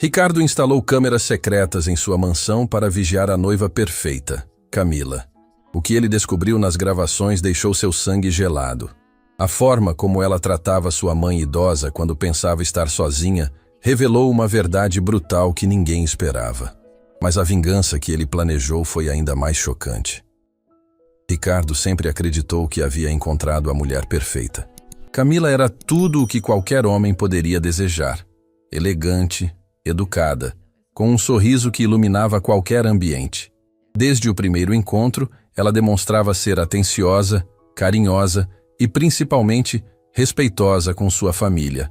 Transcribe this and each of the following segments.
Ricardo instalou câmeras secretas em sua mansão para vigiar a noiva perfeita, Camila. O que ele descobriu nas gravações deixou seu sangue gelado. A forma como ela tratava sua mãe idosa quando pensava estar sozinha revelou uma verdade brutal que ninguém esperava. Mas a vingança que ele planejou foi ainda mais chocante. Ricardo sempre acreditou que havia encontrado a mulher perfeita. Camila era tudo o que qualquer homem poderia desejar. Elegante, educada, com um sorriso que iluminava qualquer ambiente. Desde o primeiro encontro, ela demonstrava ser atenciosa, carinhosa e, principalmente, respeitosa com sua família.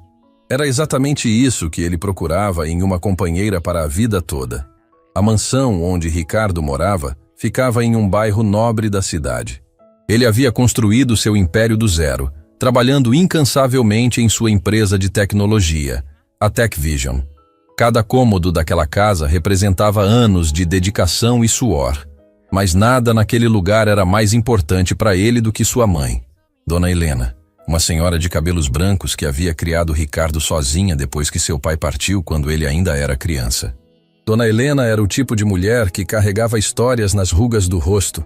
Era exatamente isso que ele procurava em uma companheira para a vida toda. A mansão onde Ricardo morava ficava em um bairro nobre da cidade. Ele havia construído seu império do zero, trabalhando incansavelmente em sua empresa de tecnologia, a TechVision. Cada cômodo daquela casa representava anos de dedicação e suor. Mas nada naquele lugar era mais importante para ele do que sua mãe, Dona Helena, uma senhora de cabelos brancos que havia criado Ricardo sozinha depois que seu pai partiu quando ele ainda era criança. Dona Helena era o tipo de mulher que carregava histórias nas rugas do rosto.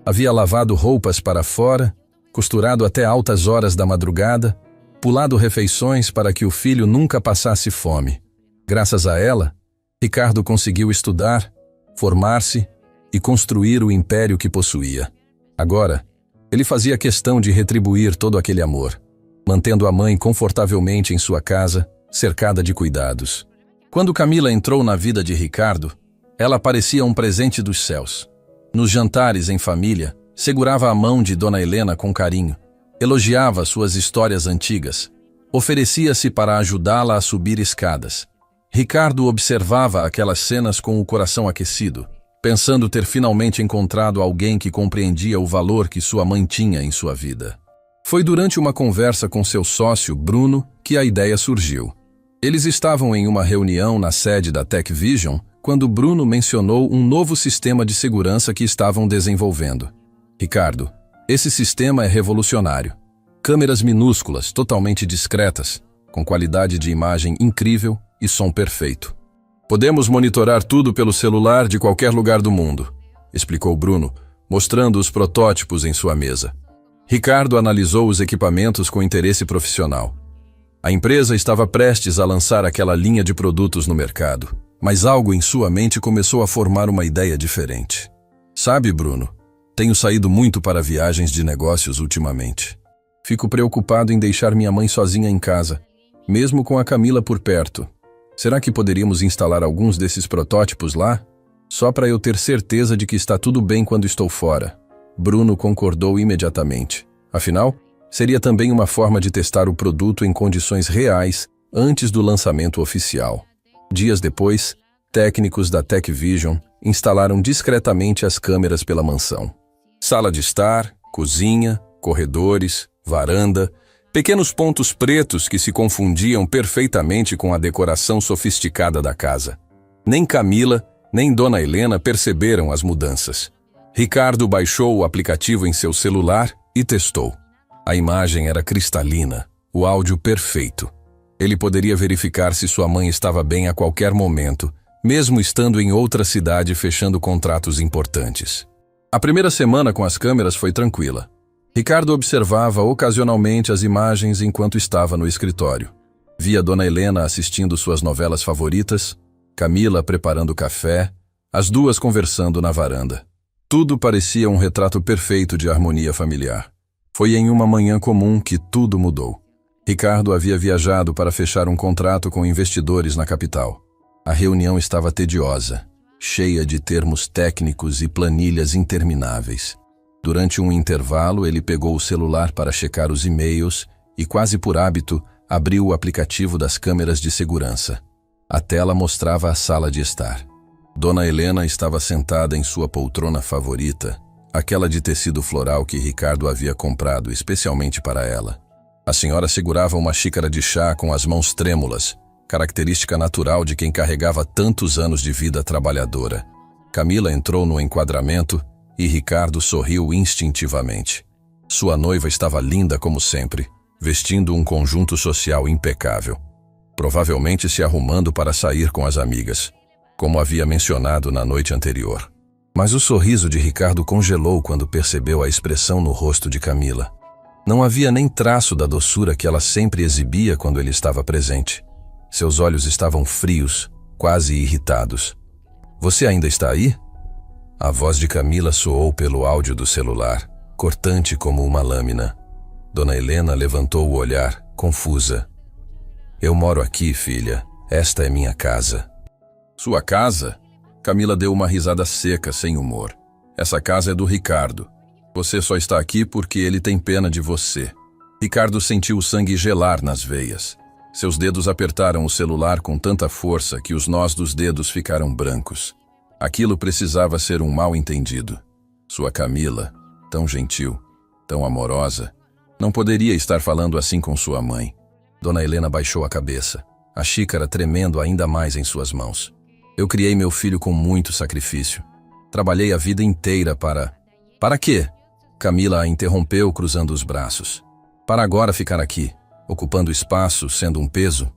Havia lavado roupas para fora, costurado até altas horas da madrugada, pulado refeições para que o filho nunca passasse fome. Graças a ela, Ricardo conseguiu estudar, formar-se e construir o império que possuía. Agora, ele fazia questão de retribuir todo aquele amor, mantendo a mãe confortavelmente em sua casa, cercada de cuidados. Quando Camila entrou na vida de Ricardo, ela parecia um presente dos céus. Nos jantares em família, segurava a mão de Dona Helena com carinho, elogiava suas histórias antigas, oferecia-se para ajudá-la a subir escadas. Ricardo observava aquelas cenas com o coração aquecido, pensando ter finalmente encontrado alguém que compreendia o valor que sua mãe tinha em sua vida. Foi durante uma conversa com seu sócio, Bruno, que a ideia surgiu. Eles estavam em uma reunião na sede da TechVision quando Bruno mencionou um novo sistema de segurança que estavam desenvolvendo. Ricardo, esse sistema é revolucionário. Câmeras minúsculas, totalmente discretas, com qualidade de imagem incrível e som perfeito. Podemos monitorar tudo pelo celular de qualquer lugar do mundo, explicou Bruno, mostrando os protótipos em sua mesa. Ricardo analisou os equipamentos com interesse profissional. A empresa estava prestes a lançar aquela linha de produtos no mercado, mas algo em sua mente começou a formar uma ideia diferente. Sabe, Bruno, tenho saído muito para viagens de negócios ultimamente. Fico preocupado em deixar minha mãe sozinha em casa, mesmo com a Camila por perto. Será que poderíamos instalar alguns desses protótipos lá? Só para eu ter certeza de que está tudo bem quando estou fora. Bruno concordou imediatamente. Afinal, seria também uma forma de testar o produto em condições reais antes do lançamento oficial. Dias depois, técnicos da TechVision instalaram discretamente as câmeras pela mansão. Sala de estar, cozinha, corredores, varanda, pequenos pontos pretos que se confundiam perfeitamente com a decoração sofisticada da casa. Nem Camila, nem Dona Helena perceberam as mudanças. Ricardo baixou o aplicativo em seu celular e testou. A imagem era cristalina, o áudio perfeito. Ele poderia verificar se sua mãe estava bem a qualquer momento, mesmo estando em outra cidade fechando contratos importantes. A primeira semana com as câmeras foi tranquila. Ricardo observava ocasionalmente as imagens enquanto estava no escritório. Via Dona Helena assistindo suas novelas favoritas, Camila preparando café, as duas conversando na varanda. Tudo parecia um retrato perfeito de harmonia familiar. Foi em uma manhã comum que tudo mudou. Ricardo havia viajado para fechar um contrato com investidores na capital. A reunião estava tediosa, cheia de termos técnicos e planilhas intermináveis. Durante um intervalo, ele pegou o celular para checar os e-mails e, quase por hábito, abriu o aplicativo das câmeras de segurança. A tela mostrava a sala de estar. Dona Helena estava sentada em sua poltrona favorita, aquela de tecido floral que Ricardo havia comprado especialmente para ela. A senhora segurava uma xícara de chá com as mãos trêmulas, característica natural de quem carregava tantos anos de vida trabalhadora. Camila entrou no enquadramento e Ricardo sorriu instintivamente. Sua noiva estava linda como sempre, vestindo um conjunto social impecável. provavelmente se arrumando para sair com as amigas, como havia mencionado na noite anterior. Mas o sorriso de Ricardo congelou quando percebeu a expressão no rosto de Camila. Não havia nem traço da doçura que ela sempre exibia quando ele estava presente. Seus olhos estavam frios, quase irritados. "Você ainda está aí?" A voz de Camila soou pelo áudio do celular, cortante como uma lâmina. Dona Helena levantou o olhar, confusa. "Eu moro aqui, filha. Esta é minha casa." "Sua casa?" Camila deu uma risada seca, sem humor. "Essa casa é do Ricardo. Você só está aqui porque ele tem pena de você." Ricardo sentiu o sangue gelar nas veias. Seus dedos apertaram o celular com tanta força que os nós dos dedos ficaram brancos. Aquilo precisava ser um mal-entendido. Sua Camila, tão gentil, tão amorosa, não poderia estar falando assim com sua mãe. Dona Helena baixou a cabeça, a xícara tremendo ainda mais em suas mãos. "Eu criei meu filho com muito sacrifício. Trabalhei a vida inteira para..." "Para quê?" Camila a interrompeu, cruzando os braços. "Para agora ficar aqui, ocupando espaço, sendo um peso?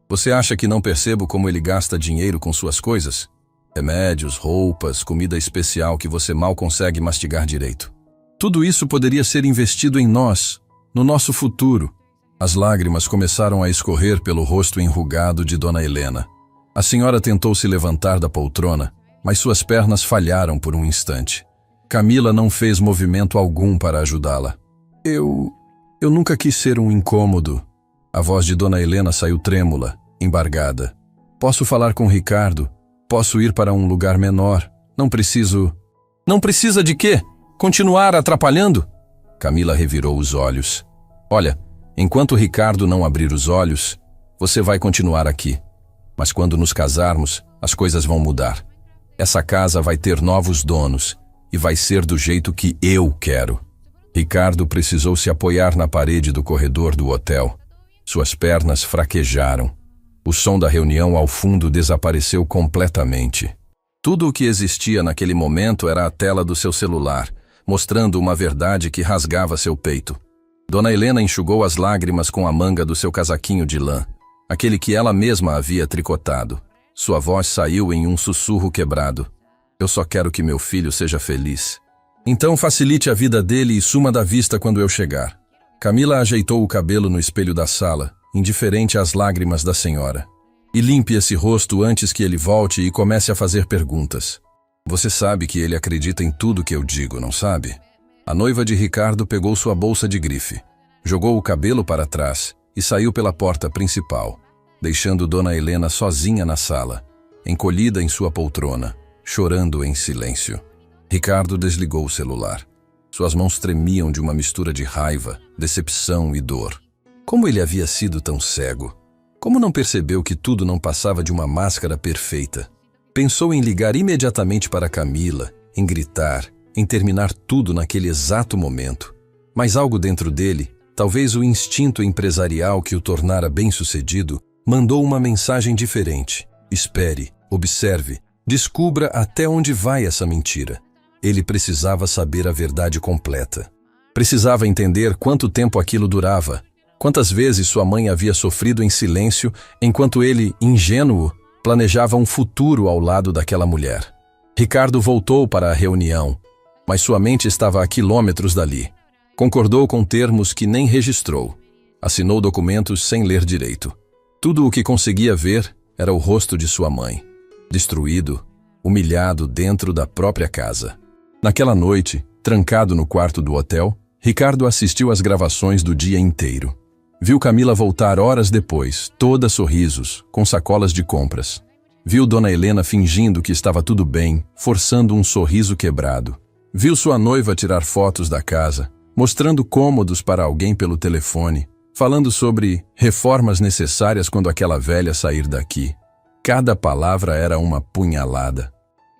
Você acha que não percebo como ele gasta dinheiro com suas coisas? Remédios, roupas, comida especial que você mal consegue mastigar direito. Tudo isso poderia ser investido em nós, no nosso futuro." As lágrimas começaram a escorrer pelo rosto enrugado de Dona Helena. A senhora tentou se levantar da poltrona, mas suas pernas falharam por um instante. Camila não fez movimento algum para ajudá-la. Eu nunca quis ser um incômodo." A voz de Dona Helena saiu trêmula, embargada. "Posso falar com Ricardo? Posso ir para um lugar menor? Não preciso..." "Não precisa de quê? Continuar atrapalhando?" Camila revirou os olhos. "Olha, enquanto Ricardo não abrir os olhos, você vai continuar aqui. Mas quando nos casarmos, as coisas vão mudar. Essa casa vai ter novos donos e vai ser do jeito que eu quero." Ricardo precisou se apoiar na parede do corredor do hotel. Suas pernas fraquejaram. O som da reunião ao fundo desapareceu completamente. Tudo o que existia naquele momento era a tela do seu celular, mostrando uma verdade que rasgava seu peito. Dona Helena enxugou as lágrimas com a manga do seu casaquinho de lã, aquele que ela mesma havia tricotado. Sua voz saiu em um sussurro quebrado. "Eu só quero que meu filho seja feliz. Então facilite a vida dele e suma da vista quando eu chegar." Camila ajeitou o cabelo no espelho da sala, indiferente às lágrimas da senhora. "E limpe esse rosto antes que ele volte e comece a fazer perguntas. Você sabe que ele acredita em tudo que eu digo, não sabe?" A noiva de Ricardo pegou sua bolsa de grife, jogou o cabelo para trás e saiu pela porta principal, deixando Dona Helena sozinha na sala, encolhida em sua poltrona, chorando em silêncio. Ricardo desligou o celular. Suas mãos tremiam de uma mistura de raiva, decepção e dor. Como ele havia sido tão cego? Como não percebeu que tudo não passava de uma máscara perfeita? Pensou em ligar imediatamente para Camila, em gritar, em terminar tudo naquele exato momento. Mas algo dentro dele, talvez o instinto empresarial que o tornara bem-sucedido, mandou uma mensagem diferente. Espere, observe, descubra até onde vai essa mentira. Ele precisava saber a verdade completa. Precisava entender quanto tempo aquilo durava, quantas vezes sua mãe havia sofrido em silêncio enquanto ele, ingênuo, planejava um futuro ao lado daquela mulher. Ricardo voltou para a reunião, mas sua mente estava a quilômetros dali. Concordou com termos que nem registrou. Assinou documentos sem ler direito. Tudo o que conseguia ver era o rosto de sua mãe, destruído, humilhado dentro da própria casa. Naquela noite, trancado no quarto do hotel, Ricardo assistiu às gravações do dia inteiro. Viu Camila voltar horas depois, toda sorrisos, com sacolas de compras. Viu Dona Helena fingindo que estava tudo bem, forçando um sorriso quebrado. Viu sua noiva tirar fotos da casa, mostrando cômodos para alguém pelo telefone, falando sobre reformas necessárias quando aquela velha sair daqui. Cada palavra era uma punhalada.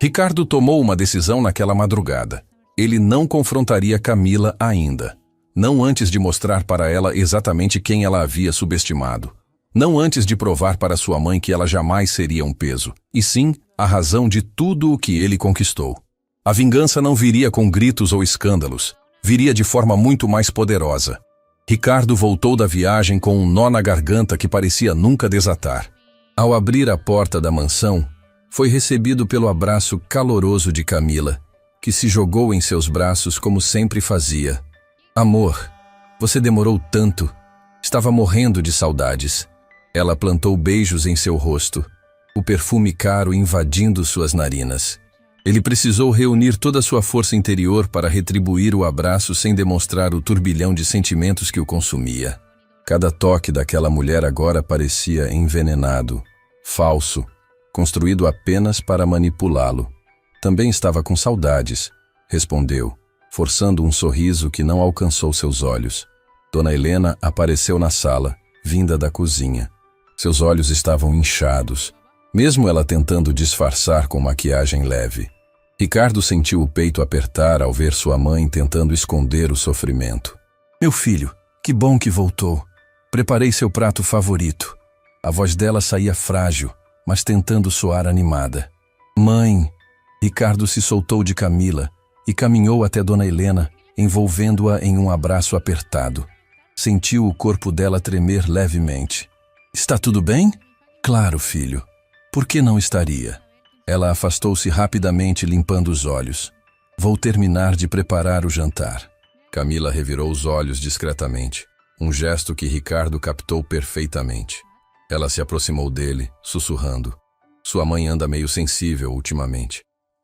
Ricardo tomou uma decisão naquela madrugada. Ele não confrontaria Camila ainda. Não antes de mostrar para ela exatamente quem ela havia subestimado. Não antes de provar para sua mãe que ela jamais seria um peso, e sim a razão de tudo o que ele conquistou. A vingança não viria com gritos ou escândalos, viria de forma muito mais poderosa. Ricardo voltou da viagem com um nó na garganta que parecia nunca desatar. Ao abrir a porta da mansão, foi recebido pelo abraço caloroso de Camila, que se jogou em seus braços como sempre fazia. Amor, você demorou tanto. Estava morrendo de saudades. Ela plantou beijos em seu rosto, o perfume caro invadindo suas narinas. Ele precisou reunir toda sua força interior para retribuir o abraço sem demonstrar o turbilhão de sentimentos que o consumia. Cada toque daquela mulher agora parecia envenenado, falso, construído apenas para manipulá-lo. Também estava com saudades, respondeu, forçando um sorriso que não alcançou seus olhos. Dona Helena apareceu na sala, vinda da cozinha. Seus olhos estavam inchados, mesmo ela tentando disfarçar com maquiagem leve. Ricardo sentiu o peito apertar ao ver sua mãe tentando esconder o sofrimento. Meu filho, que bom que voltou. Preparei seu prato favorito. A voz dela saía frágil, mas tentando soar animada. Mãe! Ricardo se soltou de Camila e caminhou até Dona Helena, envolvendo-a em um abraço apertado. Sentiu o corpo dela tremer levemente. Está tudo bem? Claro, filho. Por que não estaria? Ela afastou-se rapidamente, limpando os olhos. Vou terminar de preparar o jantar. Camila revirou os olhos discretamente, um gesto que Ricardo captou perfeitamente. Ela se aproximou dele, sussurrando. Sua mãe anda meio sensível ultimamente.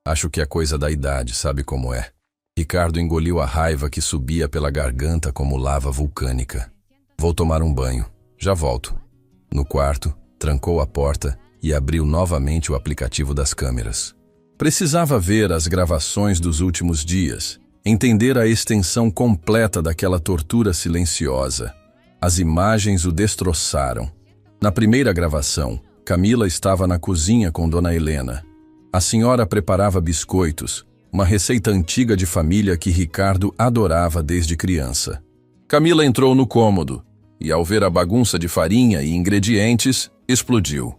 Acho que é coisa da idade, sabe como é. Ricardo engoliu a raiva que subia pela garganta como lava vulcânica. Vou tomar um banho. Já volto. No quarto, trancou a porta e abriu novamente o aplicativo das câmeras. Precisava ver as gravações dos últimos dias, entender a extensão completa daquela tortura silenciosa. As imagens o destroçaram. Na primeira gravação, Camila estava na cozinha com Dona Helena. A senhora preparava biscoitos, uma receita antiga de família que Ricardo adorava desde criança. Camila entrou no cômodo e, ao ver a bagunça de farinha e ingredientes, explodiu.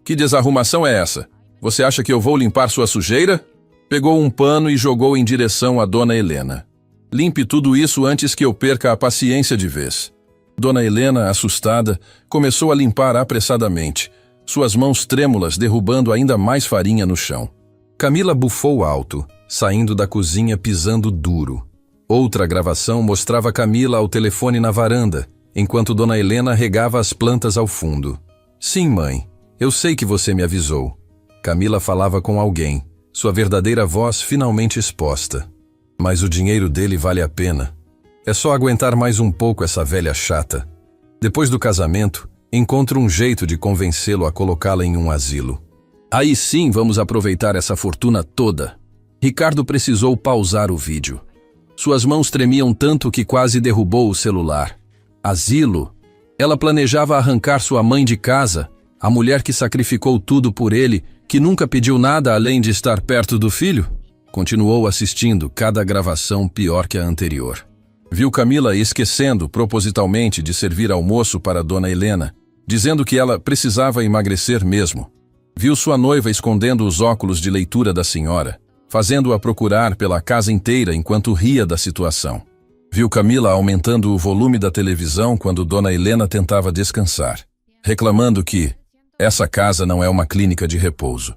Que desarrumação é essa? Você acha que eu vou limpar sua sujeira? Pegou um pano e jogou em direção a Dona Helena. Limpe tudo isso antes que eu perca a paciência de vez. Dona Helena, assustada, começou a limpar apressadamente, suas mãos trêmulas derrubando ainda mais farinha no chão. Camila bufou alto, saindo da cozinha pisando duro. Outra gravação mostrava Camila ao telefone na varanda, enquanto Dona Helena regava as plantas ao fundo. Sim, mãe, eu sei que você me avisou. Camila falava com alguém, sua verdadeira voz finalmente exposta. Mas o dinheiro dele vale a pena. É só aguentar mais um pouco essa velha chata. Depois do casamento, encontro um jeito de convencê-lo a colocá-la em um asilo. Aí sim vamos aproveitar essa fortuna toda. Ricardo precisou pausar o vídeo. Suas mãos tremiam tanto que quase derrubou o celular. Asilo? Ela planejava arrancar sua mãe de casa, a mulher que sacrificou tudo por ele, que nunca pediu nada além de estar perto do filho? Continuou assistindo, cada gravação pior que a anterior. Viu Camila esquecendo propositalmente de servir almoço para Dona Helena, dizendo que ela precisava emagrecer mesmo. Viu sua noiva escondendo os óculos de leitura da senhora, fazendo-a procurar pela casa inteira enquanto ria da situação. Viu Camila aumentando o volume da televisão quando Dona Helena tentava descansar, reclamando que essa casa não é uma clínica de repouso.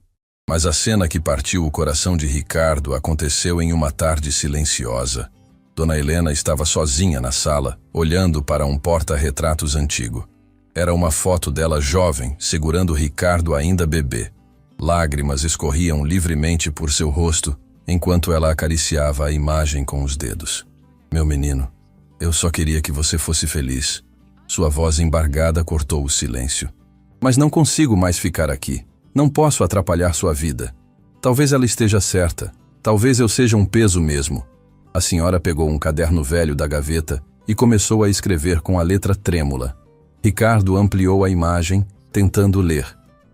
Mas a cena que partiu o coração de Ricardo aconteceu em uma tarde silenciosa. Dona Helena estava sozinha na sala, olhando para um porta-retratos antigo. Era uma foto dela jovem, segurando Ricardo ainda bebê. Lágrimas escorriam livremente por seu rosto, enquanto ela acariciava a imagem com os dedos. Meu menino, eu só queria que você fosse feliz. Sua voz embargada cortou o silêncio. Mas não consigo mais ficar aqui. Não posso atrapalhar sua vida. Talvez ela esteja certa. Talvez eu seja um peso mesmo. A senhora pegou um caderno velho da gaveta e começou a escrever com a letra trêmula. Ricardo ampliou a imagem, tentando ler.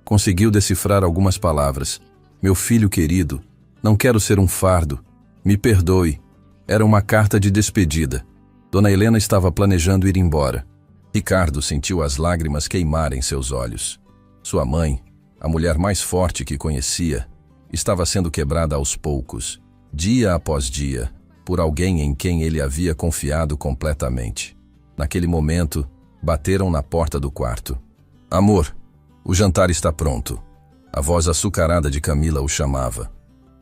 Conseguiu decifrar algumas palavras. Meu filho querido, não quero ser um fardo. Me perdoe. Era uma carta de despedida. Dona Helena estava planejando ir embora. Ricardo sentiu as lágrimas queimarem seus olhos. Sua mãe, a mulher mais forte que conhecia, estava sendo quebrada aos poucos, dia após dia, por alguém em quem ele havia confiado completamente. Naquele momento, bateram na porta do quarto. Amor, o jantar está pronto. A voz açucarada de Camila o chamava.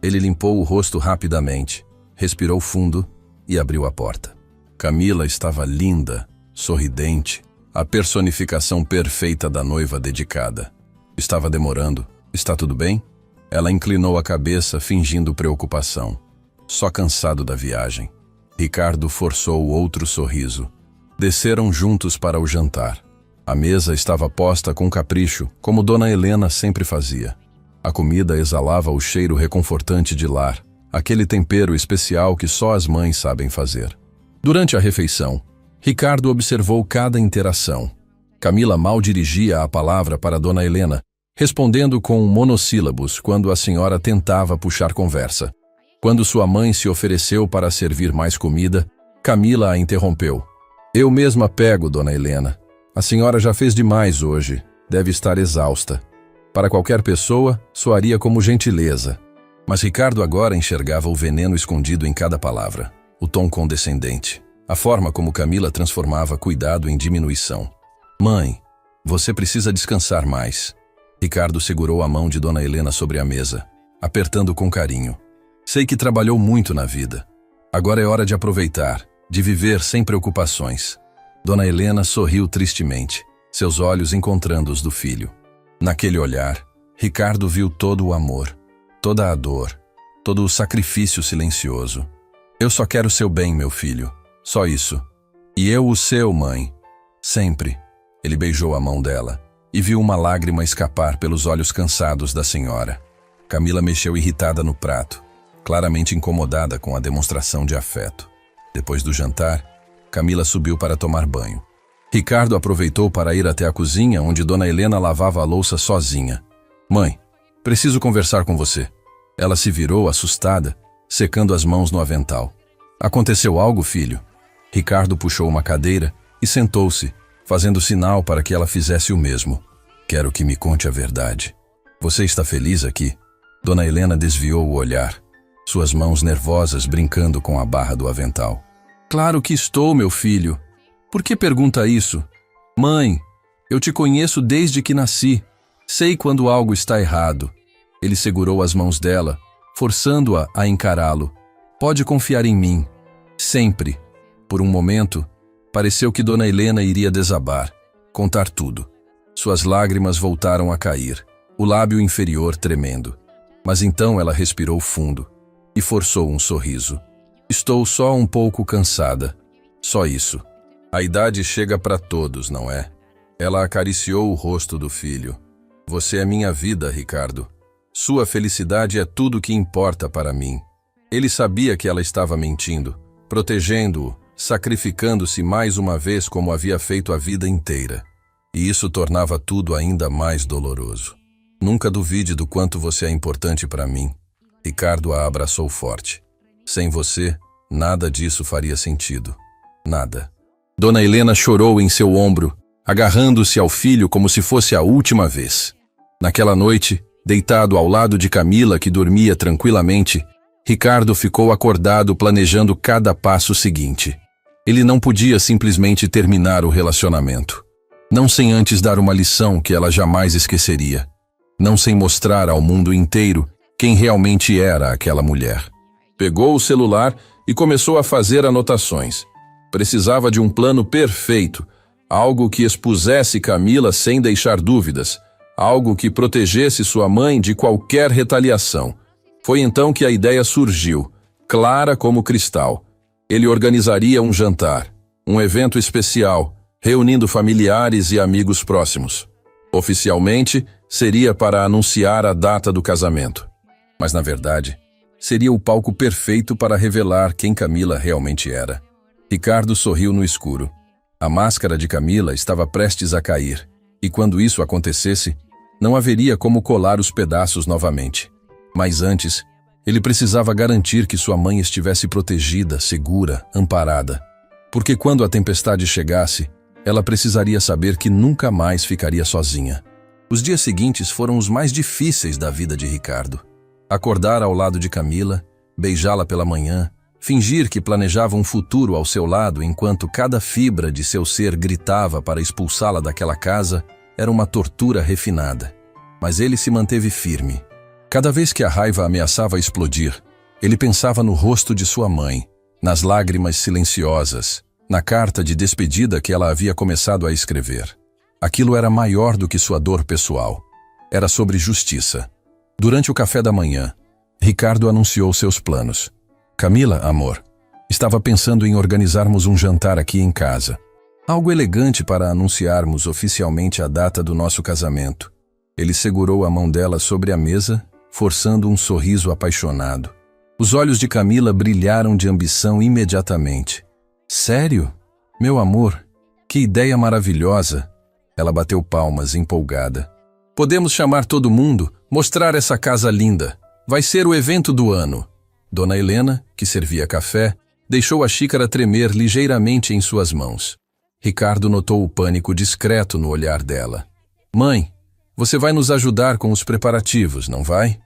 Ele limpou o rosto rapidamente, respirou fundo e abriu a porta. Camila estava linda, sorridente, a personificação perfeita da noiva dedicada. Estava demorando. Está tudo bem? Ela inclinou a cabeça, fingindo preocupação. Só cansado da viagem. Ricardo forçou outro sorriso. Desceram juntos para o jantar. A mesa estava posta com capricho, como Dona Helena sempre fazia. A comida exalava o cheiro reconfortante de lar, aquele tempero especial que só as mães sabem fazer. Durante a refeição, Ricardo observou cada interação. Camila mal dirigia a palavra para Dona Helena, respondendo com monossílabos quando a senhora tentava puxar conversa. Quando sua mãe se ofereceu para servir mais comida, Camila a interrompeu. Eu mesma pego, Dona Helena. A senhora já fez demais hoje. Deve estar exausta. Para qualquer pessoa, soaria como gentileza. Mas Ricardo agora enxergava o veneno escondido em cada palavra. O tom condescendente. A forma como Camila transformava cuidado em diminuição. Mãe, você precisa descansar mais. Ricardo segurou a mão de Dona Helena sobre a mesa, apertando com carinho. Sei que trabalhou muito na vida. Agora é hora de aproveitar, de viver sem preocupações. Dona Helena sorriu tristemente, seus olhos encontrando os do filho. Naquele olhar, Ricardo viu todo o amor, toda a dor, todo o sacrifício silencioso. Eu só quero seu bem, meu filho. Só isso. E eu o seu, mãe. Sempre. Ele beijou a mão dela e viu uma lágrima escapar pelos olhos cansados da senhora. Camila mexeu irritada no prato, claramente incomodada com a demonstração de afeto. Depois do jantar, Camila subiu para tomar banho. Ricardo aproveitou para ir até a cozinha, onde Dona Helena lavava a louça sozinha. Mãe, preciso conversar com você. Ela se virou, assustada, secando as mãos no avental. Aconteceu algo, filho? Ricardo puxou uma cadeira e sentou-se, fazendo sinal para que ela fizesse o mesmo. Quero que me conte a verdade. Você está feliz aqui? Dona Helena desviou o olhar, suas mãos nervosas brincando com a barra do avental. Claro que estou, meu filho. Por que pergunta isso? Mãe, eu te conheço desde que nasci. Sei quando algo está errado. Ele segurou as mãos dela, forçando-a a encará-lo. Pode confiar em mim. Sempre. Por um momento, pareceu que Dona Helena iria desabar, contar tudo. Suas lágrimas voltaram a cair, o lábio inferior tremendo. Mas então ela respirou fundo e forçou um sorriso. Estou só um pouco cansada. Só isso. A idade chega para todos, não é? Ela acariciou o rosto do filho. Você é minha vida, Ricardo. Sua felicidade é tudo que importa para mim. Ele sabia que ela estava mentindo, protegendo-o, sacrificando-se mais uma vez como havia feito a vida inteira. E isso tornava tudo ainda mais doloroso. Nunca duvide do quanto você é importante para mim. Ricardo a abraçou forte. Sem você, nada disso faria sentido. Nada. Dona Helena chorou em seu ombro, agarrando-se ao filho como se fosse a última vez. Naquela noite, deitado ao lado de Camila, que dormia tranquilamente, Ricardo ficou acordado planejando cada passo seguinte. Ele não podia simplesmente terminar o relacionamento. Não sem antes dar uma lição que ela jamais esqueceria. Não sem mostrar ao mundo inteiro quem realmente era aquela mulher. Pegou o celular e começou a fazer anotações. Precisava de um plano perfeito, algo que expusesse Camila sem deixar dúvidas, algo que protegesse sua mãe de qualquer retaliação. Foi então que a ideia surgiu, clara como cristal. Ele organizaria um jantar, um evento especial, reunindo familiares e amigos próximos. Oficialmente, seria para anunciar a data do casamento. Mas, na verdade, seria o palco perfeito para revelar quem Camila realmente era. Ricardo sorriu no escuro. A máscara de Camila estava prestes a cair, e quando isso acontecesse, não haveria como colar os pedaços novamente. Mas antes, ele precisava garantir que sua mãe estivesse protegida, segura, amparada. Porque quando a tempestade chegasse, ela precisaria saber que nunca mais ficaria sozinha. Os dias seguintes foram os mais difíceis da vida de Ricardo. Acordar ao lado de Camila, beijá-la pela manhã, Fingir que planejava um futuro ao seu lado enquanto cada fibra de seu ser gritava para expulsá-la daquela casa era uma tortura refinada. Mas ele se manteve firme. Cada vez que a raiva ameaçava explodir, ele pensava no rosto de sua mãe, nas lágrimas silenciosas, na carta de despedida que ela havia começado a escrever. Aquilo era maior do que sua dor pessoal. Era sobre justiça. Durante o café da manhã, Ricardo anunciou seus planos. Camila, amor, estava pensando em organizarmos um jantar aqui em casa. Algo elegante para anunciarmos oficialmente a data do nosso casamento. Ele segurou a mão dela sobre a mesa, forçando um sorriso apaixonado. Os olhos de Camila brilharam de ambição imediatamente. Sério? Meu amor, que ideia maravilhosa! Ela bateu palmas, empolgada. Podemos chamar todo mundo, mostrar essa casa linda. Vai ser o evento do ano. Dona Helena, que servia café, deixou a xícara tremer ligeiramente em suas mãos. Ricardo notou o pânico discreto no olhar dela. Mãe, você vai nos ajudar com os preparativos, não vai?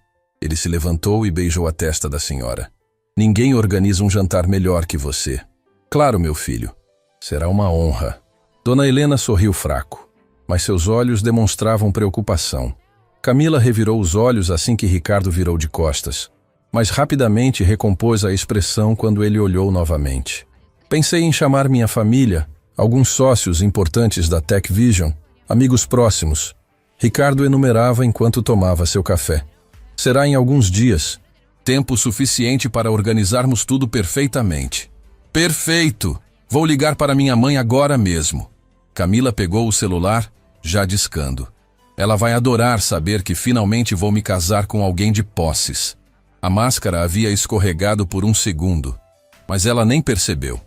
Ele se levantou e beijou a testa da senhora. Ninguém organiza um jantar melhor que você. Claro, meu filho. Será uma honra. Dona Helena sorriu fraco, mas seus olhos demonstravam preocupação. Camila revirou os olhos assim que Ricardo virou de costas, mas rapidamente recompôs a expressão quando ele olhou novamente. Pensei em chamar minha família, alguns sócios importantes da Tech Vision, amigos próximos. Ricardo enumerava enquanto tomava seu café. Será em alguns dias. Tempo suficiente para organizarmos tudo perfeitamente. Perfeito! Vou ligar para minha mãe agora mesmo. Camila pegou o celular, já discando. Ela vai adorar saber que finalmente vou me casar com alguém de posses. A máscara havia escorregado por um segundo, mas ela nem percebeu.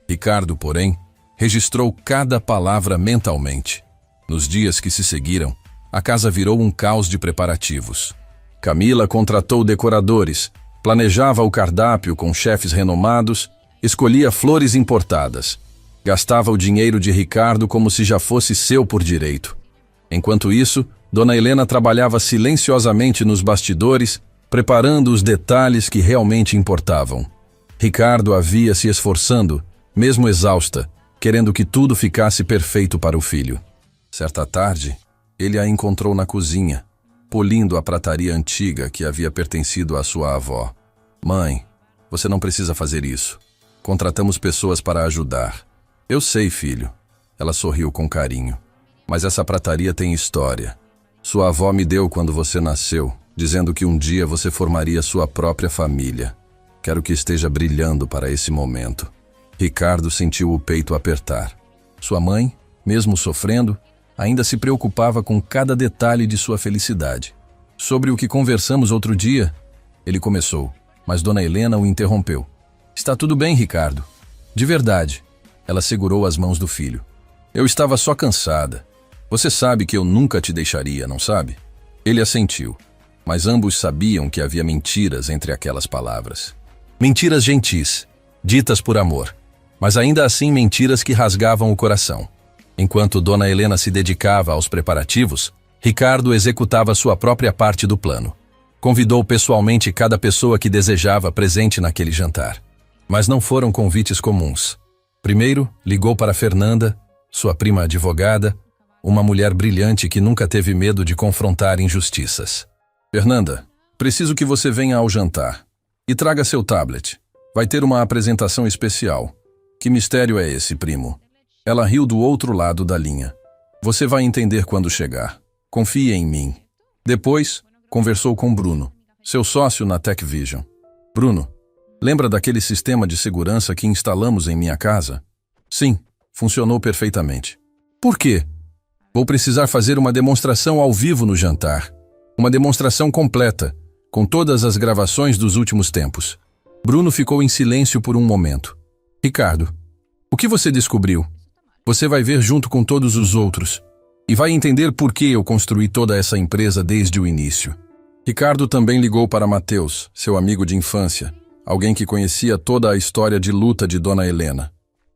Ricardo, porém, registrou cada palavra mentalmente. Nos dias que se seguiram, a casa virou um caos de preparativos. Camila contratou decoradores, planejava o cardápio com chefes renomados, escolhia flores importadas. Gastava o dinheiro de Ricardo como se já fosse seu por direito. Enquanto isso, Dona Helena trabalhava silenciosamente nos bastidores, preparando os detalhes que realmente importavam. Ricardo havia se esforçando, mesmo exausta, querendo que tudo ficasse perfeito para o filho. Certa tarde, ele a encontrou na cozinha, polindo a prataria antiga que havia pertencido à sua avó. Mãe, você não precisa fazer isso. Contratamos pessoas para ajudar. Eu sei, filho. Ela sorriu com carinho. Mas essa prataria tem história. Sua avó me deu quando você nasceu, dizendo que um dia você formaria sua própria família. Quero que esteja brilhando para esse momento. Ricardo sentiu o peito apertar. Sua mãe, mesmo sofrendo, ainda se preocupava com cada detalhe de sua felicidade. Sobre o que conversamos outro dia, ele começou, mas Dona Helena o interrompeu. Está tudo bem, Ricardo. De verdade. Ela segurou as mãos do filho. Eu estava só cansada. Você sabe que eu nunca te deixaria, não sabe? Ele assentiu, mas ambos sabiam que havia mentiras entre aquelas palavras. Mentiras gentis, ditas por amor, mas ainda assim mentiras que rasgavam o coração. Enquanto Dona Helena se dedicava aos preparativos, Ricardo executava sua própria parte do plano. Convidou pessoalmente cada pessoa que desejava presente naquele jantar. Mas não foram convites comuns. Primeiro, ligou para Fernanda, sua prima advogada, uma mulher brilhante que nunca teve medo de confrontar injustiças. Fernanda, preciso que você venha ao jantar. E traga seu tablet. Vai ter uma apresentação especial. Que mistério é esse, primo? Ela riu do outro lado da linha. Você vai entender quando chegar. Confie em mim. Depois, conversou com Bruno, seu sócio na Tech Vision. Bruno, lembra daquele sistema de segurança que instalamos em minha casa? Sim, funcionou perfeitamente. Por quê? Vou precisar fazer uma demonstração ao vivo no jantar. Uma demonstração completa, com todas as gravações dos últimos tempos. Bruno ficou em silêncio por um momento. Ricardo, o que você descobriu? Você vai ver junto com todos os outros. E vai entender por que eu construí toda essa empresa desde o início. Ricardo também ligou para Matheus, seu amigo de infância, alguém que conhecia toda a história de luta de Dona Helena.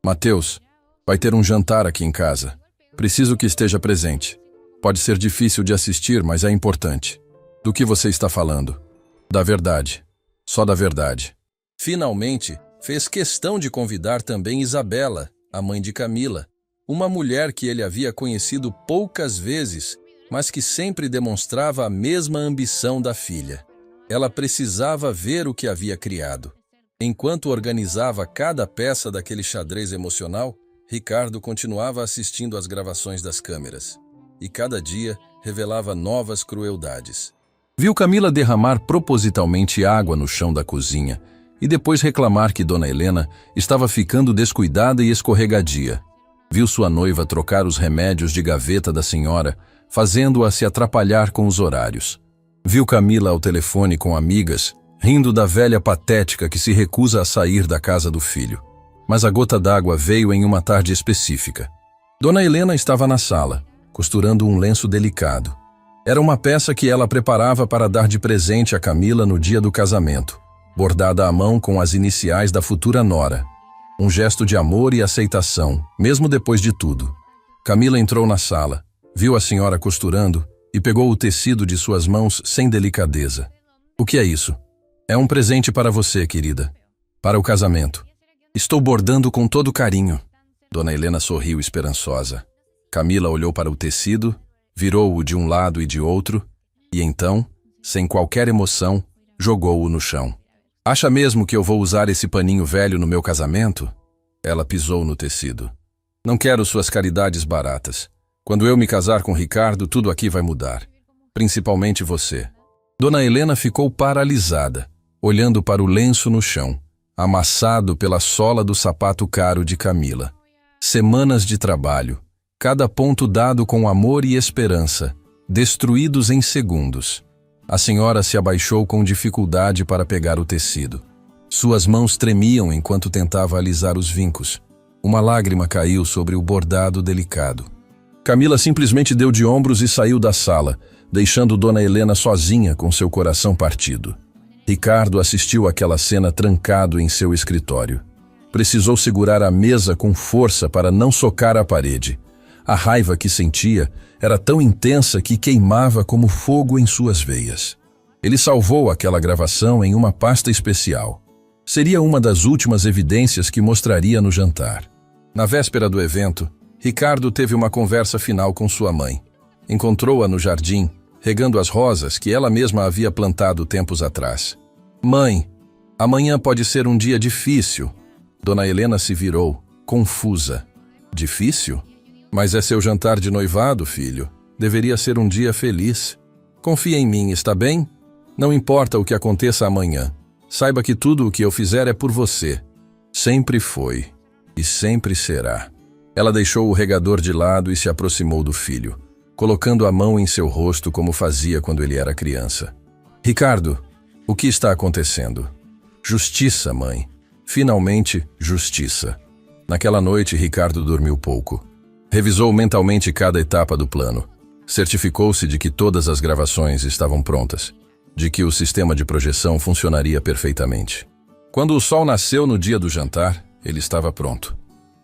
Matheus, vai ter um jantar aqui em casa. Preciso que esteja presente. Pode ser difícil de assistir, mas é importante. Do que você está falando? Da verdade. Só da verdade. Finalmente, Fez questão de convidar também Isabela, a mãe de Camila, uma mulher que ele havia conhecido poucas vezes, mas que sempre demonstrava a mesma ambição da filha. Ela precisava ver o que havia criado. Enquanto organizava cada peça daquele xadrez emocional, Ricardo continuava assistindo às gravações das câmeras. E cada dia revelava novas crueldades. Viu Camila derramar propositalmente água no chão da cozinha e depois reclamar que Dona Helena estava ficando descuidada e escorregadia. Viu sua noiva trocar os remédios de gaveta da senhora, fazendo-a se atrapalhar com os horários. Viu Camila ao telefone com amigas, rindo da velha patética que se recusa a sair da casa do filho. Mas a gota d'água veio em uma tarde específica. Dona Helena estava na sala, costurando um lenço delicado. Era uma peça que ela preparava para dar de presente a Camila no dia do casamento, bordada à mão com as iniciais da futura nora. Um gesto de amor e aceitação, mesmo depois de tudo. Camila entrou na sala, viu a senhora costurando e pegou o tecido de suas mãos sem delicadeza. O que é isso? É um presente para você, querida. Para o casamento. Estou bordando com todo carinho. Dona Helena sorriu esperançosa. Camila olhou para o tecido, virou-o de um lado e de outro, e então, sem qualquer emoção, jogou-o no chão. Acha mesmo que eu vou usar esse paninho velho no meu casamento? Ela pisou no tecido. Não quero suas caridades baratas. Quando eu me casar com Ricardo, tudo aqui vai mudar. Principalmente você. Dona Helena ficou paralisada, olhando para o lenço no chão, amassado pela sola do sapato caro de Camila. Semanas de trabalho, cada ponto dado com amor e esperança, destruídos em segundos. A senhora se abaixou com dificuldade para pegar o tecido. Suas mãos tremiam enquanto tentava alisar os vincos. Uma lágrima caiu sobre o bordado delicado. Camila simplesmente deu de ombros e saiu da sala, deixando Dona Helena sozinha com seu coração partido. Ricardo assistiu àquela cena trancado em seu escritório. Precisou segurar a mesa com força para não socar a parede. A raiva que sentia era tão intensa que queimava como fogo em suas veias. Ele salvou aquela gravação em uma pasta especial. Seria uma das últimas evidências que mostraria no jantar. Na véspera do evento, Ricardo teve uma conversa final com sua mãe. Encontrou-a no jardim, regando as rosas que ela mesma havia plantado tempos atrás. Mãe, amanhã pode ser um dia difícil. Dona Helena se virou, confusa. Difícil? Mas é seu jantar de noivado, filho. Deveria ser um dia feliz. Confia em mim, está bem? Não importa o que aconteça amanhã. Saiba que tudo o que eu fizer é por você. Sempre foi. E sempre será. Ela deixou o regador de lado e se aproximou do filho, colocando a mão em seu rosto como fazia quando ele era criança. Ricardo, o que está acontecendo? Justiça, mãe. Finalmente, justiça. Naquela noite, Ricardo dormiu pouco. Revisou mentalmente cada etapa do plano. Certificou-se de que todas as gravações estavam prontas, de que o sistema de projeção funcionaria perfeitamente. Quando o sol nasceu no dia do jantar, ele estava pronto.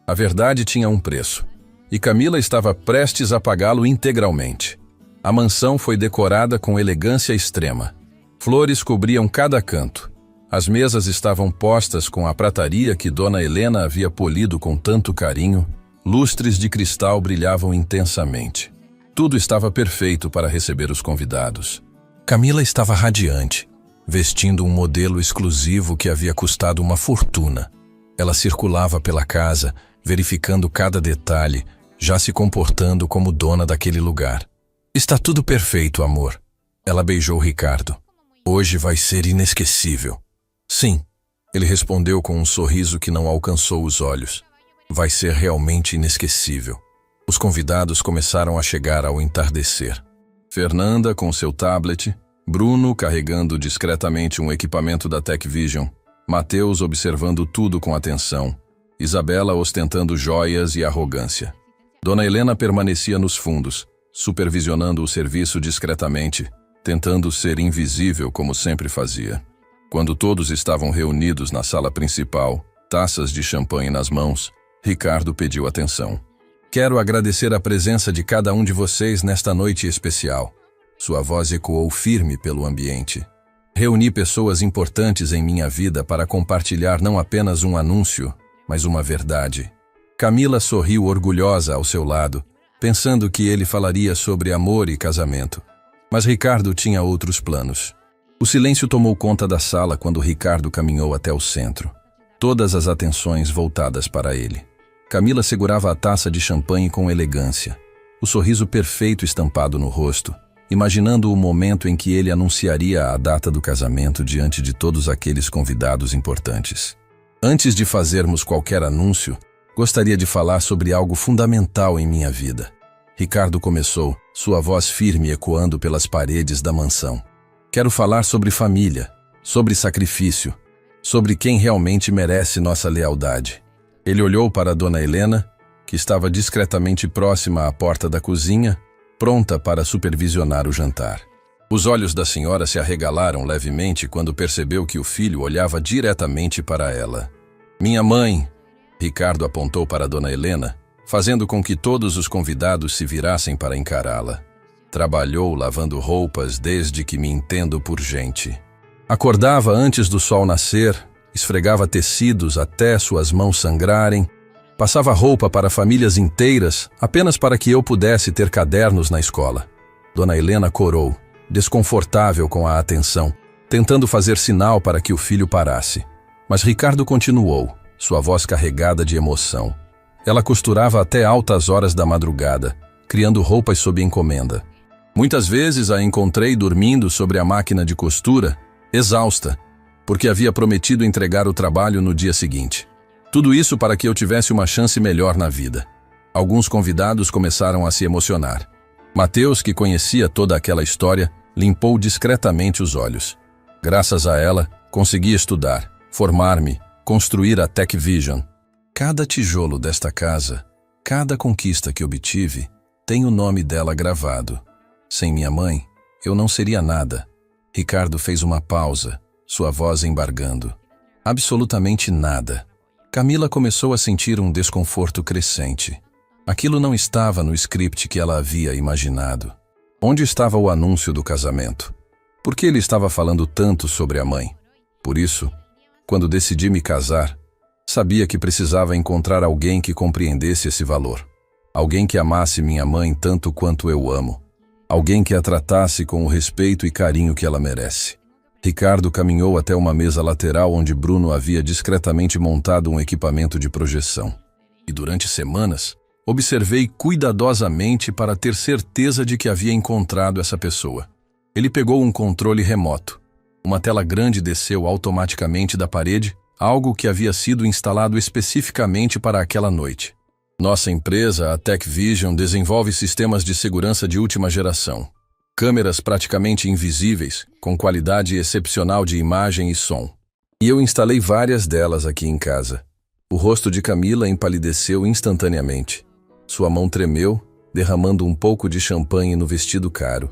A verdade tinha um preço, e Camila estava prestes a pagá-lo integralmente. A mansão foi decorada com elegância extrema. Flores cobriam cada canto. As mesas estavam postas com a prataria que Dona Helena havia polido com tanto carinho. Lustres de cristal brilhavam intensamente. Tudo estava perfeito para receber os convidados. Camila estava radiante, vestindo um modelo exclusivo que havia custado uma fortuna. Ela circulava pela casa, verificando cada detalhe, já se comportando como dona daquele lugar. Está tudo perfeito, amor. Ela beijou Ricardo. Hoje vai ser inesquecível. Sim, ele respondeu com um sorriso que não alcançou os olhos. Vai ser realmente inesquecível. Os convidados começaram a chegar ao entardecer. Fernanda com seu tablet, Bruno carregando discretamente um equipamento da Tecvision, Mateus observando tudo com atenção, Isabela ostentando joias e arrogância. Dona Helena permanecia nos fundos, supervisionando o serviço discretamente, tentando ser invisível como sempre fazia. Quando todos estavam reunidos na sala principal, taças de champanhe nas mãos, Ricardo pediu atenção. Quero agradecer a presença de cada um de vocês nesta noite especial. Sua voz ecoou firme pelo ambiente. Reuni pessoas importantes em minha vida para compartilhar não apenas um anúncio, mas uma verdade. Camila sorriu orgulhosa ao seu lado, pensando que ele falaria sobre amor e casamento. Mas Ricardo tinha outros planos. O silêncio tomou conta da sala quando Ricardo caminhou até o centro. Todas as atenções voltadas para ele. Camila segurava a taça de champanhe com elegância, o sorriso perfeito estampado no rosto, imaginando o momento em que ele anunciaria a data do casamento diante de todos aqueles convidados importantes. Antes de fazermos qualquer anúncio, gostaria de falar sobre algo fundamental em minha vida. Ricardo começou, sua voz firme ecoando pelas paredes da mansão. Quero falar sobre família, sobre sacrifício, sobre quem realmente merece nossa lealdade. Ele olhou para Dona Helena, que estava discretamente próxima à porta da cozinha, pronta para supervisionar o jantar. Os olhos da senhora se arregalaram levemente quando percebeu que o filho olhava diretamente para ela. Minha mãe, Ricardo apontou para Dona Helena, fazendo com que todos os convidados se virassem para encará-la. Trabalhou lavando roupas desde que me entendo por gente. Acordava antes do sol nascer, esfregava tecidos até suas mãos sangrarem, passava roupa para famílias inteiras apenas para que eu pudesse ter cadernos na escola. Dona Helena corou, desconfortável com a atenção, tentando fazer sinal para que o filho parasse. Mas Ricardo continuou, sua voz carregada de emoção. Ela costurava até altas horas da madrugada, criando roupas sob encomenda. Muitas vezes a encontrei dormindo sobre a máquina de costura, exausta, porque havia prometido entregar o trabalho no dia seguinte. Tudo isso para que eu tivesse uma chance melhor na vida. Alguns convidados começaram a se emocionar. Mateus, que conhecia toda aquela história, limpou discretamente os olhos. Graças a ela, consegui estudar, formar-me, construir a Tech Vision. Cada tijolo desta casa, cada conquista que obtive, tem o nome dela gravado. Sem minha mãe, eu não seria nada. Ricardo fez uma pausa, sua voz embargando. Absolutamente nada. Camila começou a sentir um desconforto crescente. Aquilo não estava no script que ela havia imaginado. Onde estava o anúncio do casamento? Por que ele estava falando tanto sobre a mãe? Por isso, quando decidi me casar, sabia que precisava encontrar alguém que compreendesse esse valor. Alguém que amasse minha mãe tanto quanto eu amo. Alguém que a tratasse com o respeito e carinho que ela merece. Ricardo caminhou até uma mesa lateral onde Bruno havia discretamente montado um equipamento de projeção. E durante semanas, observei cuidadosamente para ter certeza de que havia encontrado essa pessoa. Ele pegou um controle remoto. Uma tela grande desceu automaticamente da parede, algo que havia sido instalado especificamente para aquela noite. Nossa empresa, a Tech Vision, desenvolve sistemas de segurança de última geração. Câmeras praticamente invisíveis, com qualidade excepcional de imagem e som. E eu instalei várias delas aqui em casa. O rosto de Camila empalideceu instantaneamente. Sua mão tremeu, derramando um pouco de champanhe no vestido caro.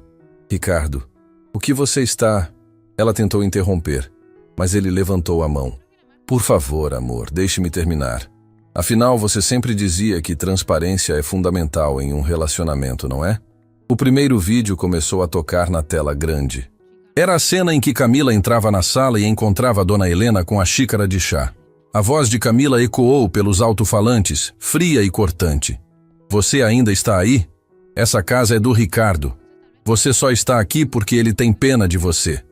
Ricardo, o que você está... Ela tentou interromper, mas ele levantou a mão. Por favor, amor, deixe-me terminar. Afinal, você sempre dizia que transparência é fundamental em um relacionamento, não é? O primeiro vídeo começou a tocar na tela grande. Era a cena em que Camila entrava na sala e encontrava Dona Helena com a xícara de chá. A voz de Camila ecoou pelos alto-falantes, fria e cortante. Você ainda está aí? Essa casa é do Ricardo. Você só está aqui porque ele tem pena de você.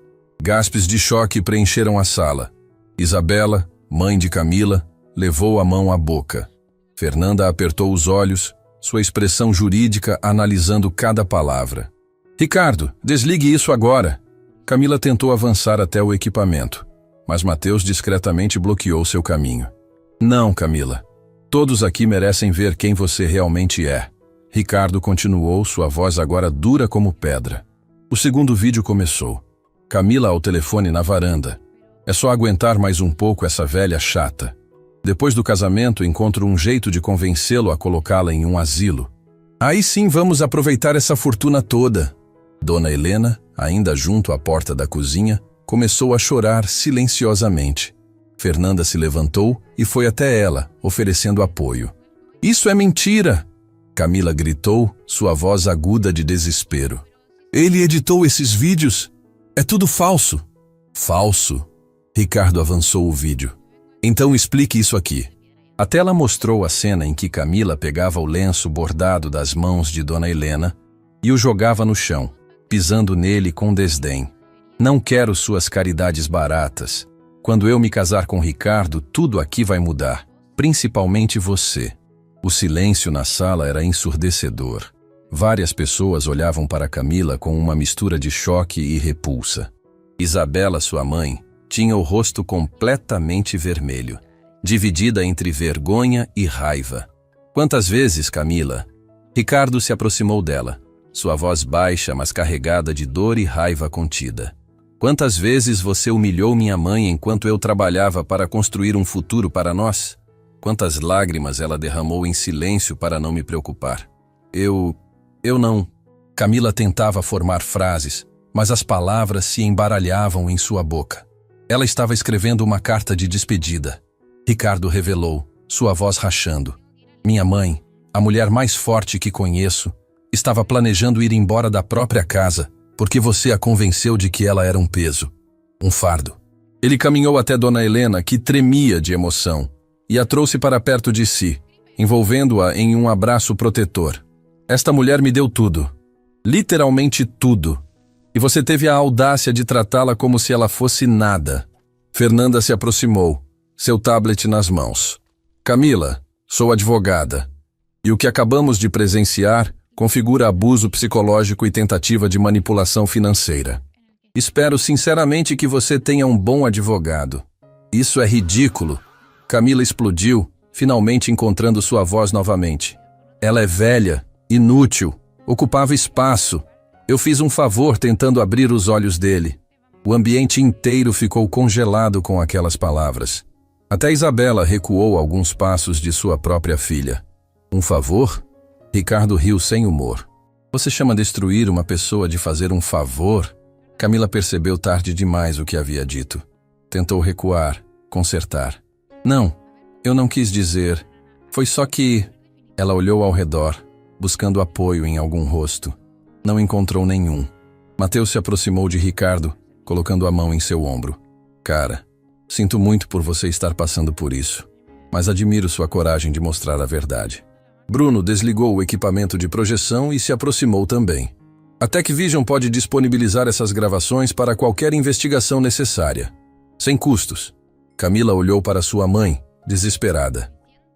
Gaspes de choque preencheram a sala. Isabela, mãe de Camila, levou a mão à boca. Fernanda apertou os olhos, sua expressão jurídica analisando cada palavra. Ricardo, desligue isso agora. Camila tentou avançar até o equipamento, mas Mateus discretamente bloqueou seu caminho. Não, Camila. Todos aqui merecem ver quem você realmente é. Ricardo continuou, sua voz agora dura como pedra. O segundo vídeo começou. Camila ao telefone na varanda. É só aguentar mais um pouco essa velha chata. Depois do casamento, encontro um jeito de convencê-lo a colocá-la em um asilo. Aí sim vamos aproveitar essa fortuna toda. Dona Helena, ainda junto à porta da cozinha, começou a chorar silenciosamente. Fernanda se levantou e foi até ela, oferecendo apoio. Isso é mentira! Camila gritou, sua voz aguda de desespero. Ele editou esses vídeos? É tudo falso. Falso? Ricardo avançou o vídeo. Então explique isso aqui. A tela mostrou a cena em que Camila pegava o lenço bordado das mãos de Dona Helena e o jogava no chão, pisando nele com desdém. Não quero suas caridades baratas. Quando eu me casar com Ricardo, tudo aqui vai mudar, principalmente você. O silêncio na sala era ensurdecedor. Várias pessoas olhavam para Camila com uma mistura de choque e repulsa. Isabela, sua mãe, tinha o rosto completamente vermelho, dividida entre vergonha e raiva. Quantas vezes, Camila? Ricardo se aproximou dela, sua voz baixa, mas carregada de dor e raiva contida. Quantas vezes você humilhou minha mãe enquanto eu trabalhava para construir um futuro para nós? Quantas lágrimas ela derramou em silêncio para não me preocupar? Eu não. Camila tentava formar frases, mas as palavras se embaralhavam em sua boca. Ela estava escrevendo uma carta de despedida. Ricardo revelou, sua voz rachando. Minha mãe, a mulher mais forte que conheço, estava planejando ir embora da própria casa, porque você a convenceu de que ela era um peso, um fardo. Ele caminhou até Dona Helena, que tremia de emoção, e a trouxe para perto de si, envolvendo-a em um abraço protetor. Esta mulher me deu tudo, literalmente tudo, e você teve a audácia de tratá-la como se ela fosse nada. Fernanda se aproximou, seu tablet nas mãos. Camila, sou advogada, e o que acabamos de presenciar configura abuso psicológico e tentativa de manipulação financeira. Espero sinceramente que você tenha um bom advogado. Isso é ridículo. Camila explodiu, finalmente encontrando sua voz novamente. Ela é velha, inútil, ocupava espaço. Eu fiz um favor tentando abrir os olhos dele. O ambiente inteiro ficou congelado com aquelas palavras. Até Isabela recuou alguns passos de sua própria filha. Um favor? Ricardo riu sem humor. Você chama destruir uma pessoa de fazer um favor? Camila percebeu tarde demais o que havia dito. Tentou recuar, consertar. Não, eu não quis dizer. Foi só que... Ela olhou ao redor, buscando apoio em algum rosto. Não encontrou nenhum. Mateus se aproximou de Ricardo, colocando a mão em seu ombro. Cara, sinto muito por você estar passando por isso, mas admiro sua coragem de mostrar a verdade. Bruno desligou o equipamento de projeção e se aproximou também. A TechVision pode disponibilizar essas gravações para qualquer investigação necessária, sem custos. Camila olhou para sua mãe, desesperada.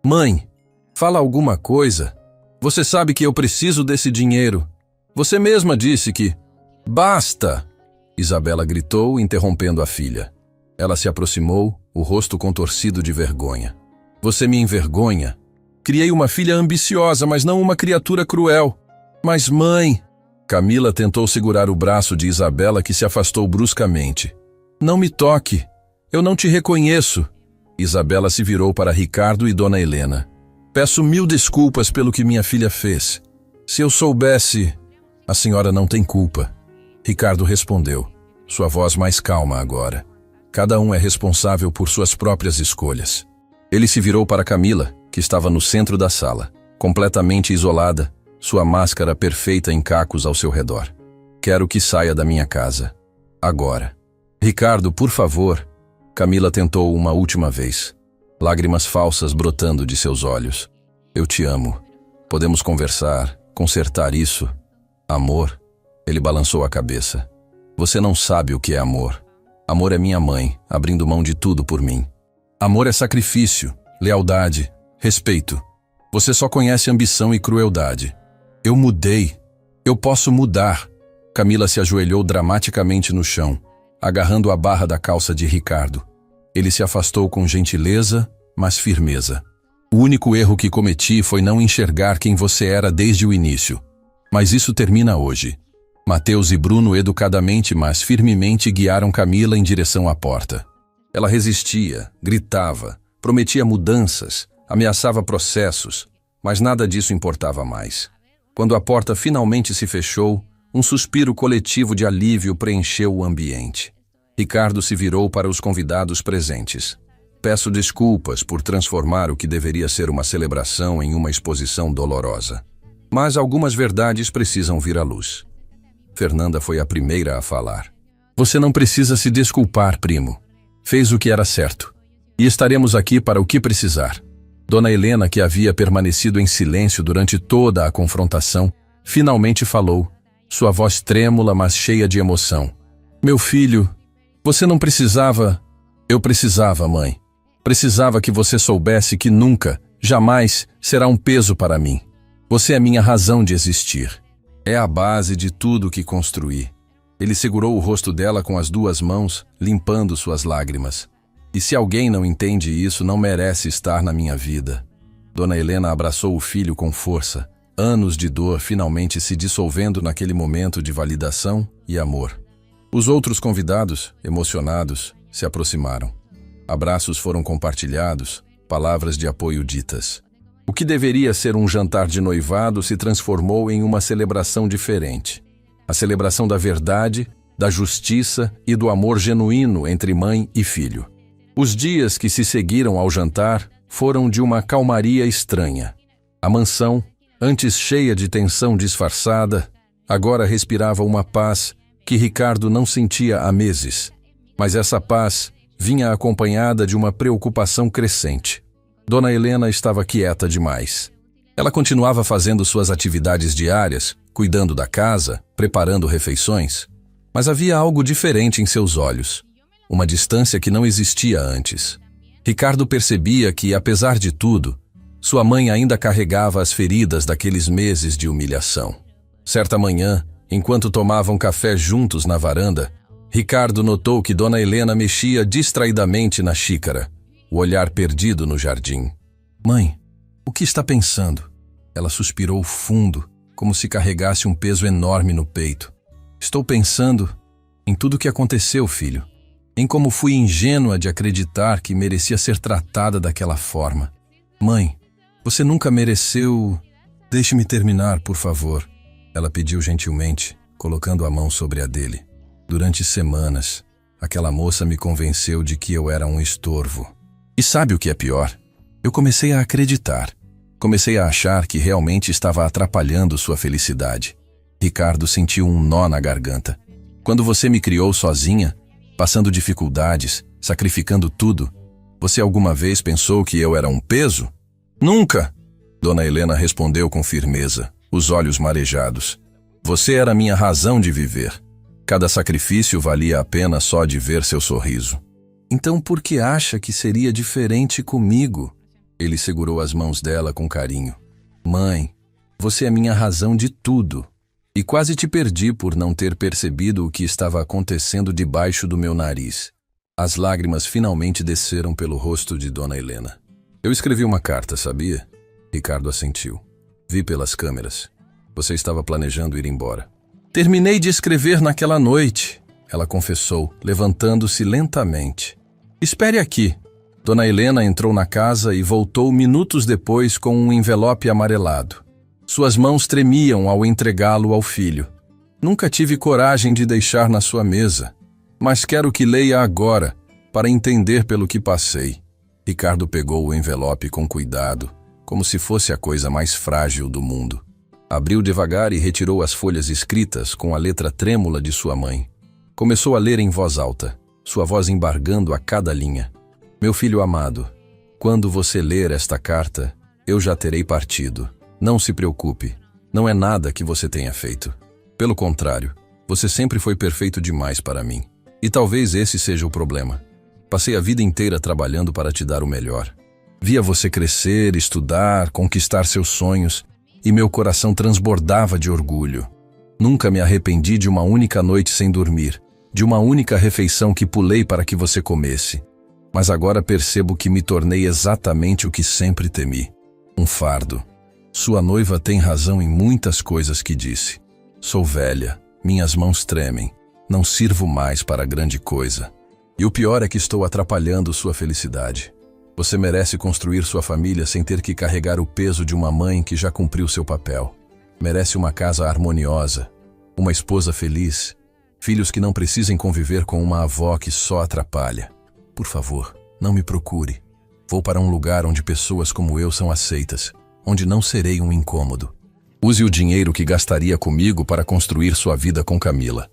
Mãe, fala alguma coisa. Você sabe que eu preciso desse dinheiro. Você mesma disse que... Basta! Isabela gritou, interrompendo a filha. Ela se aproximou, o rosto contorcido de vergonha. Você me envergonha. Criei uma filha ambiciosa, mas não uma criatura cruel. Mas mãe... Camila tentou segurar o braço de Isabela, que se afastou bruscamente. Não me toque. Eu não te reconheço. Isabela se virou para Ricardo e Dona Helena. Peço 1000 desculpas pelo que minha filha fez. Se eu soubesse... A senhora não tem culpa. Ricardo respondeu, sua voz mais calma agora. Cada um é responsável por suas próprias escolhas. Ele se virou para Camila, que estava no centro da sala, completamente isolada, sua máscara perfeita em cacos ao seu redor. Quero que saia da minha casa. Agora. Ricardo, por favor. Camila tentou uma última vez. Lágrimas falsas brotando de seus olhos. Eu te amo. Podemos conversar, consertar isso. Amor? Ele balançou a cabeça. Você não sabe o que é amor. Amor é minha mãe, abrindo mão de tudo por mim. Amor é sacrifício, lealdade, respeito. Você só conhece ambição e crueldade. Eu mudei. Eu posso mudar. Camila se ajoelhou dramaticamente no chão, agarrando a barra da calça de Ricardo. Ele se afastou com gentileza, mas firmeza. O único erro que cometi foi não enxergar quem você era desde o início. Mas isso termina hoje. Mateus e Bruno educadamente, mas firmemente guiaram Camila em direção à porta. Ela resistia, gritava, prometia mudanças, ameaçava processos, mas nada disso importava mais. Quando a porta finalmente se fechou, um suspiro coletivo de alívio preencheu o ambiente. Ricardo se virou para os convidados presentes. Peço desculpas por transformar o que deveria ser uma celebração em uma exposição dolorosa. Mas algumas verdades precisam vir à luz. Fernanda foi a primeira a falar. Você não precisa se desculpar, primo. Fez o que era certo. E estaremos aqui para o que precisar. Dona Helena, que havia permanecido em silêncio durante toda a confrontação, finalmente falou, sua voz trêmula, mas cheia de emoção. Meu filho, você não precisava... Eu precisava, mãe. Precisava que você soubesse que nunca, jamais, será um peso para mim. Você é minha razão de existir. É a base de tudo que construí. Ele segurou o rosto dela com as duas mãos, limpando suas lágrimas. E se alguém não entende isso, não merece estar na minha vida. Dona Helena abraçou o filho com força, anos de dor finalmente se dissolvendo naquele momento de validação e amor. Os outros convidados, emocionados, se aproximaram. Abraços foram compartilhados, palavras de apoio ditas. O que deveria ser um jantar de noivado se transformou em uma celebração diferente. A celebração da verdade, da justiça e do amor genuíno entre mãe e filho. Os dias que se seguiram ao jantar foram de uma calmaria estranha. A mansão, antes cheia de tensão disfarçada, agora respirava uma paz que Ricardo não sentia há meses. Mas essa paz vinha acompanhada de uma preocupação crescente. Dona Helena estava quieta demais. Ela continuava fazendo suas atividades diárias, cuidando da casa, preparando refeições, mas havia algo diferente em seus olhos. Uma distância que não existia antes. Ricardo percebia que, apesar de tudo, sua mãe ainda carregava as feridas daqueles meses de humilhação. Certa manhã, enquanto tomavam café juntos na varanda, Ricardo notou que Dona Helena mexia distraidamente na xícara, o olhar perdido no jardim. Mãe, o que está pensando? Ela suspirou fundo, como se carregasse um peso enorme no peito. Estou pensando em tudo o que aconteceu, filho. Em como fui ingênua de acreditar que merecia ser tratada daquela forma. Mãe, você nunca mereceu... Deixe-me terminar, por favor. Ela pediu gentilmente, colocando a mão sobre a dele. Durante semanas, aquela moça me convenceu de que eu era um estorvo. E sabe o que é pior? Eu comecei a acreditar. Comecei a achar que realmente estava atrapalhando sua felicidade. Ricardo sentiu um nó na garganta. Quando você me criou sozinha, passando dificuldades, sacrificando tudo, você alguma vez pensou que eu era um peso? Nunca! Dona Helena respondeu com firmeza, os olhos marejados. Você era minha razão de viver. Cada sacrifício valia a pena só de ver seu sorriso. Então por que acha que seria diferente comigo? Ele segurou as mãos dela com carinho. Mãe, você é minha razão de tudo. E quase te perdi por não ter percebido o que estava acontecendo debaixo do meu nariz. As lágrimas finalmente desceram pelo rosto de Dona Helena. Eu escrevi uma carta, sabia? Ricardo assentiu. Vi pelas câmeras. Você estava planejando ir embora. Terminei de escrever naquela noite, ela confessou, levantando-se lentamente. Espere aqui. Dona Helena entrou na casa e voltou minutos depois com um envelope amarelado. Suas mãos tremiam ao entregá-lo ao filho. Nunca tive coragem de deixar na sua mesa, mas quero que leia agora, para entender pelo que passei. Ricardo pegou o envelope com cuidado, como se fosse a coisa mais frágil do mundo. Abriu devagar e retirou as folhas escritas com a letra trêmula de sua mãe. Começou a ler em voz alta, sua voz embargando a cada linha. Meu filho amado, quando você ler esta carta, eu já terei partido. Não se preocupe, não é nada que você tenha feito. Pelo contrário, você sempre foi perfeito demais para mim. E talvez esse seja o problema. Passei a vida inteira trabalhando para te dar o melhor. Via você crescer, estudar, conquistar seus sonhos, e meu coração transbordava de orgulho. Nunca me arrependi de uma única noite sem dormir, de uma única refeição que pulei para que você comesse. Mas agora percebo que me tornei exatamente o que sempre temi. Um fardo. Sua noiva tem razão em muitas coisas que disse. Sou velha, minhas mãos tremem, não sirvo mais para grande coisa. E o pior é que estou atrapalhando sua felicidade. Você merece construir sua família sem ter que carregar o peso de uma mãe que já cumpriu seu papel. Merece uma casa harmoniosa, uma esposa feliz, filhos que não precisem conviver com uma avó que só atrapalha. Por favor, não me procure. Vou para um lugar onde pessoas como eu são aceitas, onde não serei um incômodo. Use o dinheiro que gastaria comigo para construir sua vida com Camila.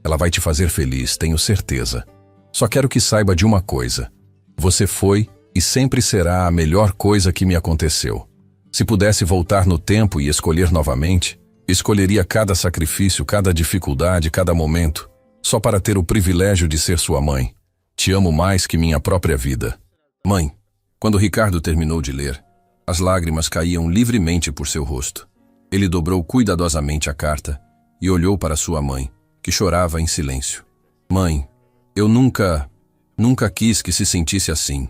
Ela vai te fazer feliz, tenho certeza. Só quero que saiba de uma coisa. Você foi e sempre será a melhor coisa que me aconteceu. Se pudesse voltar no tempo e escolher novamente, escolheria cada sacrifício, cada dificuldade, cada momento, só para ter o privilégio de ser sua mãe. Te amo mais que minha própria vida. Mãe, quando Ricardo terminou de ler, as lágrimas caíam livremente por seu rosto. Ele dobrou cuidadosamente a carta e olhou para sua mãe, que chorava em silêncio. Mãe, eu nunca quis que se sentisse assim.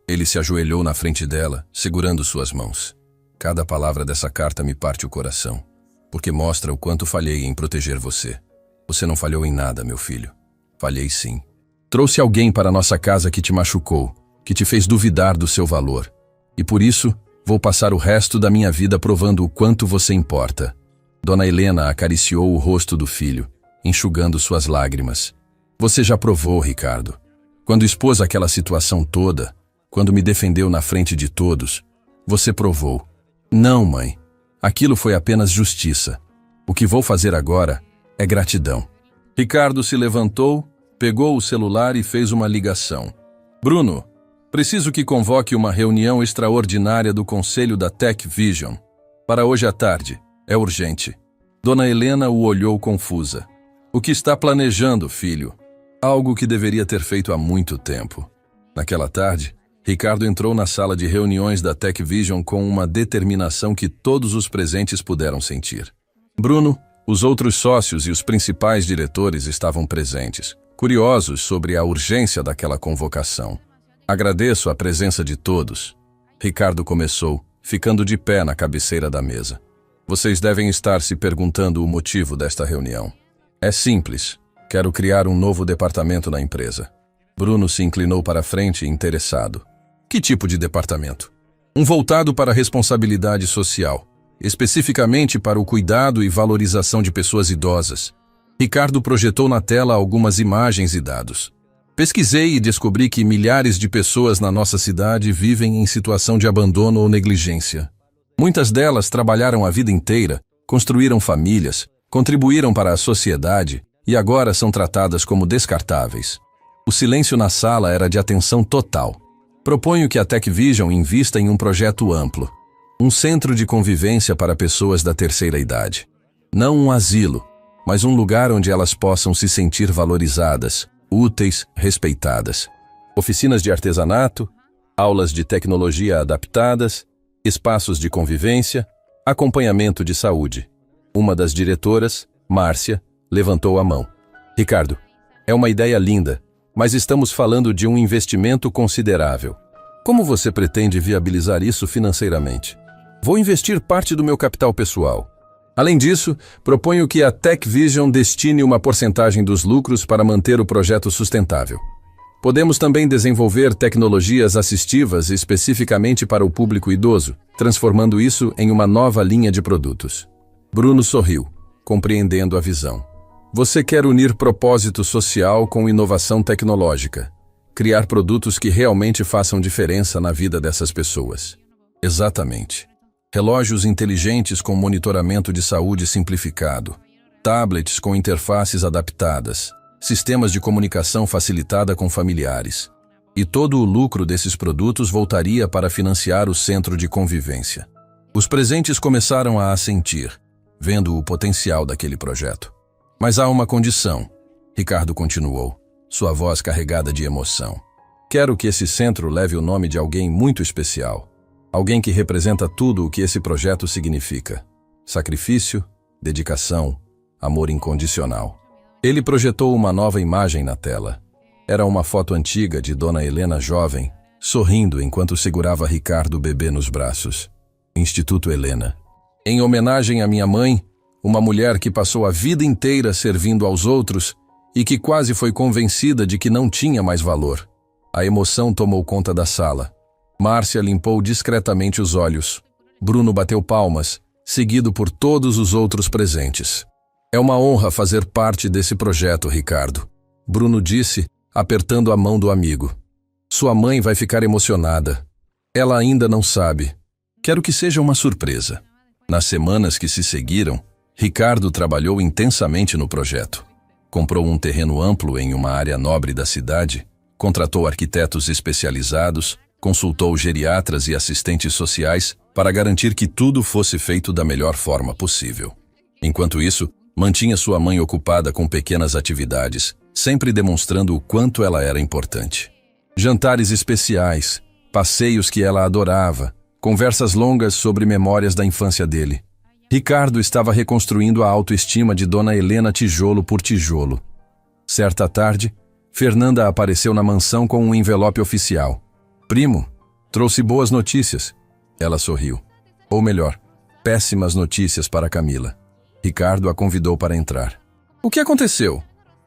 Ele se ajoelhou na frente dela, segurando suas mãos. Cada palavra dessa carta me parte o coração, porque mostra o quanto falhei em proteger você. Você não falhou em nada, meu filho. Falhei sim. Trouxe alguém para nossa casa que te machucou, que te fez duvidar do seu valor. E por isso, vou passar o resto da minha vida provando o quanto você importa. Dona Helena acariciou o rosto do filho, enxugando suas lágrimas. Você já provou, Ricardo. Quando expôs aquela situação toda, quando me defendeu na frente de todos, você provou. Não, mãe. Aquilo foi apenas justiça. O que vou fazer agora é gratidão. Ricardo se levantou, pegou o celular e fez uma ligação. Bruno, preciso que convoque uma reunião extraordinária do Conselho da Tech Vision. Para hoje à tarde. É urgente. Dona Helena o olhou confusa. O que está planejando, filho? Algo que deveria ter feito há muito tempo. Naquela tarde, Ricardo entrou na sala de reuniões da Tech Vision com uma determinação que todos os presentes puderam sentir. Bruno, os outros sócios e os principais diretores estavam presentes, curiosos sobre a urgência daquela convocação. Agradeço a presença de todos. Ricardo começou, ficando de pé na cabeceira da mesa. Vocês devem estar se perguntando o motivo desta reunião. É simples. Quero criar um novo departamento na empresa. Bruno se inclinou para a frente, interessado. Que tipo de departamento? Um voltado para a responsabilidade social, especificamente para o cuidado e valorização de pessoas idosas. Ricardo projetou na tela algumas imagens e dados. Pesquisei e descobri que milhares de pessoas na nossa cidade vivem em situação de abandono ou negligência. Muitas delas trabalharam a vida inteira, construíram famílias, contribuíram para a sociedade e agora são tratadas como descartáveis. O silêncio na sala era de atenção total. Proponho que a Tech Vision invista em um projeto amplo. Um centro de convivência para pessoas da terceira idade. Não um asilo, mas um lugar onde elas possam se sentir valorizadas, úteis, respeitadas. Oficinas de artesanato, aulas de tecnologia adaptadas, espaços de convivência, acompanhamento de saúde. Uma das diretoras, Márcia, levantou a mão. Ricardo, é uma ideia linda, mas estamos falando de um investimento considerável. Como você pretende viabilizar isso financeiramente? Vou investir parte do meu capital pessoal. Além disso, proponho que a Tech Vision destine uma porcentagem dos lucros para manter o projeto sustentável. Podemos também desenvolver tecnologias assistivas especificamente para o público idoso, transformando isso em uma nova linha de produtos. Bruno sorriu, compreendendo a visão. Você quer unir propósito social com inovação tecnológica, criar produtos que realmente façam diferença na vida dessas pessoas. Exatamente. Relógios inteligentes com monitoramento de saúde simplificado, tablets com interfaces adaptadas, sistemas de comunicação facilitada com familiares. E todo o lucro desses produtos voltaria para financiar o centro de convivência. Os presentes começaram a assentir, vendo o potencial daquele projeto. Mas há uma condição, Ricardo continuou, sua voz carregada de emoção. Quero que esse centro leve o nome de alguém muito especial. Alguém que representa tudo o que esse projeto significa. Sacrifício, dedicação, amor incondicional. Ele projetou uma nova imagem na tela. Era uma foto antiga de Dona Helena jovem, sorrindo enquanto segurava Ricardo bebê nos braços. Instituto Helena. Em homenagem à minha mãe, uma mulher que passou a vida inteira servindo aos outros e que quase foi convencida de que não tinha mais valor. A emoção tomou conta da sala. Márcia limpou discretamente os olhos. Bruno bateu palmas, seguido por todos os outros presentes. É uma honra fazer parte desse projeto, Ricardo. Bruno disse, apertando a mão do amigo. Sua mãe vai ficar emocionada. Ela ainda não sabe. Quero que seja uma surpresa. Nas semanas que se seguiram, Ricardo trabalhou intensamente no projeto. Comprou um terreno amplo em uma área nobre da cidade, contratou arquitetos especializados, consultou geriatras e assistentes sociais para garantir que tudo fosse feito da melhor forma possível. Enquanto isso, mantinha sua mãe ocupada com pequenas atividades, sempre demonstrando o quanto ela era importante. Jantares especiais, passeios que ela adorava, conversas longas sobre memórias da infância dele. Ricardo estava reconstruindo a autoestima de Dona Helena tijolo por tijolo. Certa tarde, Fernanda apareceu na mansão com um envelope oficial. "Primo, trouxe boas notícias." Ela sorriu. Ou melhor, péssimas notícias para Camila. Ricardo a convidou para entrar. O que aconteceu?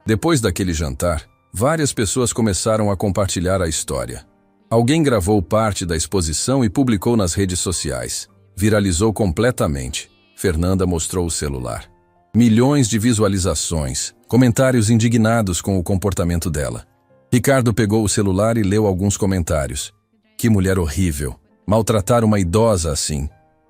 Depois daquele jantar, várias pessoas começaram a compartilhar a história. Alguém gravou parte da exposição e publicou nas redes sociais. Viralizou completamente. Fernanda mostrou o celular. Milhões de visualizações, comentários indignados com o comportamento dela. Ricardo pegou o celular e leu alguns comentários. Que mulher horrível. Maltratar uma idosa assim.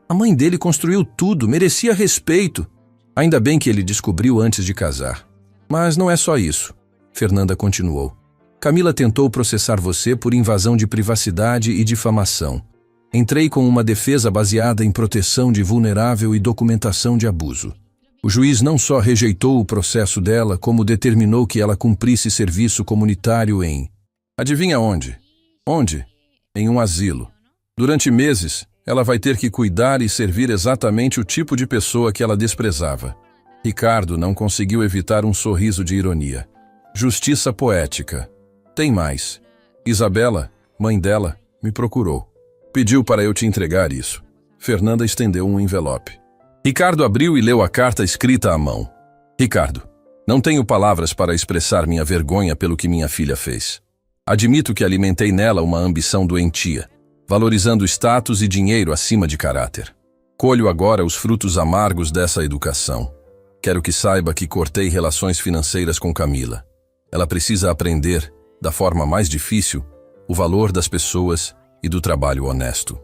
A mãe dele construiu tudo, merecia respeito. Ainda bem que ele descobriu antes de casar. Mas não é só isso. Fernanda continuou. Camila tentou processar você por invasão de privacidade e difamação. Entrei com uma defesa baseada em proteção de vulnerável e documentação de abuso. O juiz não só rejeitou o processo dela, como determinou que ela cumprisse serviço comunitário em... Adivinha onde? Onde? Em um asilo. Durante meses, ela vai ter que cuidar e servir exatamente o tipo de pessoa que ela desprezava. Ricardo não conseguiu evitar um sorriso de ironia. Justiça poética. Tem mais. Isabela, mãe dela, me procurou. Pediu para eu te entregar isso. Fernanda estendeu um envelope. Ricardo abriu e leu a carta escrita à mão. Ricardo, não tenho palavras para expressar minha vergonha pelo que minha filha fez. Admito que alimentei nela uma ambição doentia, valorizando status e dinheiro acima de caráter. Colho agora os frutos amargos dessa educação. Quero que saiba que cortei relações financeiras com Camila. Ela precisa aprender, da forma mais difícil, o valor das pessoas e do trabalho honesto.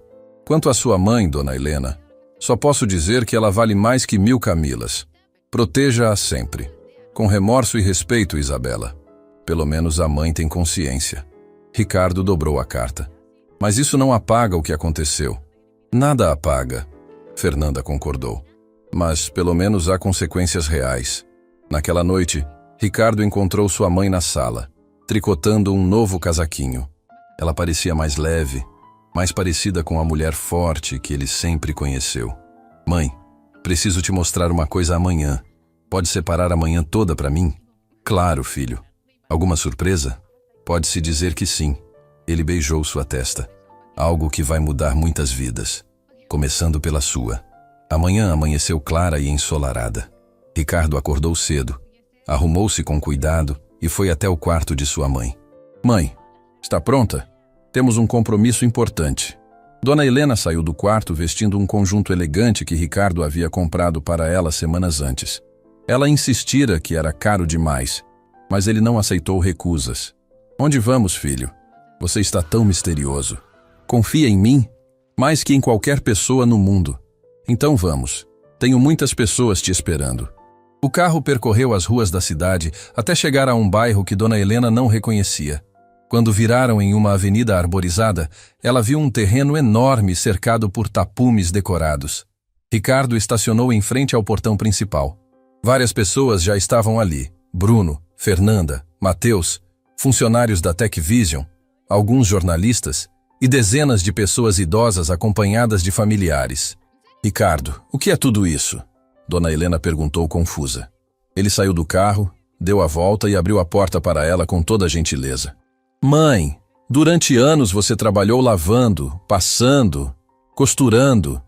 Quanto à sua mãe, Dona Helena, só posso dizer que ela vale mais que 1000 Camilas. Proteja-a sempre. Com remorso e respeito, Isabela. Pelo menos a mãe tem consciência. Ricardo dobrou a carta. Mas isso não apaga o que aconteceu. Nada apaga. Fernanda concordou. Mas pelo menos há consequências reais. Naquela noite, Ricardo encontrou sua mãe na sala, tricotando um novo casaquinho. Ela parecia mais leve, mais parecida com a mulher forte que ele sempre conheceu. Mãe, preciso te mostrar uma coisa amanhã. Pode separar a manhã toda para mim? Claro, filho. Alguma surpresa? Pode-se dizer que sim. Ele beijou sua testa. Algo que vai mudar muitas vidas, começando pela sua. A manhã amanheceu clara e ensolarada. Ricardo acordou cedo, arrumou-se com cuidado e foi até o quarto de sua mãe. Mãe, está pronta? Temos um compromisso importante. Dona Helena saiu do quarto vestindo um conjunto elegante que Ricardo havia comprado para ela semanas antes. Ela insistira que era caro demais, mas ele não aceitou recusas. Onde vamos, filho? Você está tão misterioso. Confia em mim, mais que em qualquer pessoa no mundo. Então vamos. Tenho muitas pessoas te esperando. O carro percorreu as ruas da cidade até chegar a um bairro que Dona Helena não reconhecia. Quando viraram em uma avenida arborizada, ela viu um terreno enorme cercado por tapumes decorados. Ricardo estacionou em frente ao portão principal. Várias pessoas já estavam ali. Bruno, Fernanda, Mateus, funcionários da Tecvision, alguns jornalistas e dezenas de pessoas idosas acompanhadas de familiares. Ricardo, o que é tudo isso? Dona Helena perguntou confusa. Ele saiu do carro, deu a volta e abriu a porta para ela com toda a gentileza. Mãe, durante anos você trabalhou lavando, passando, costurando.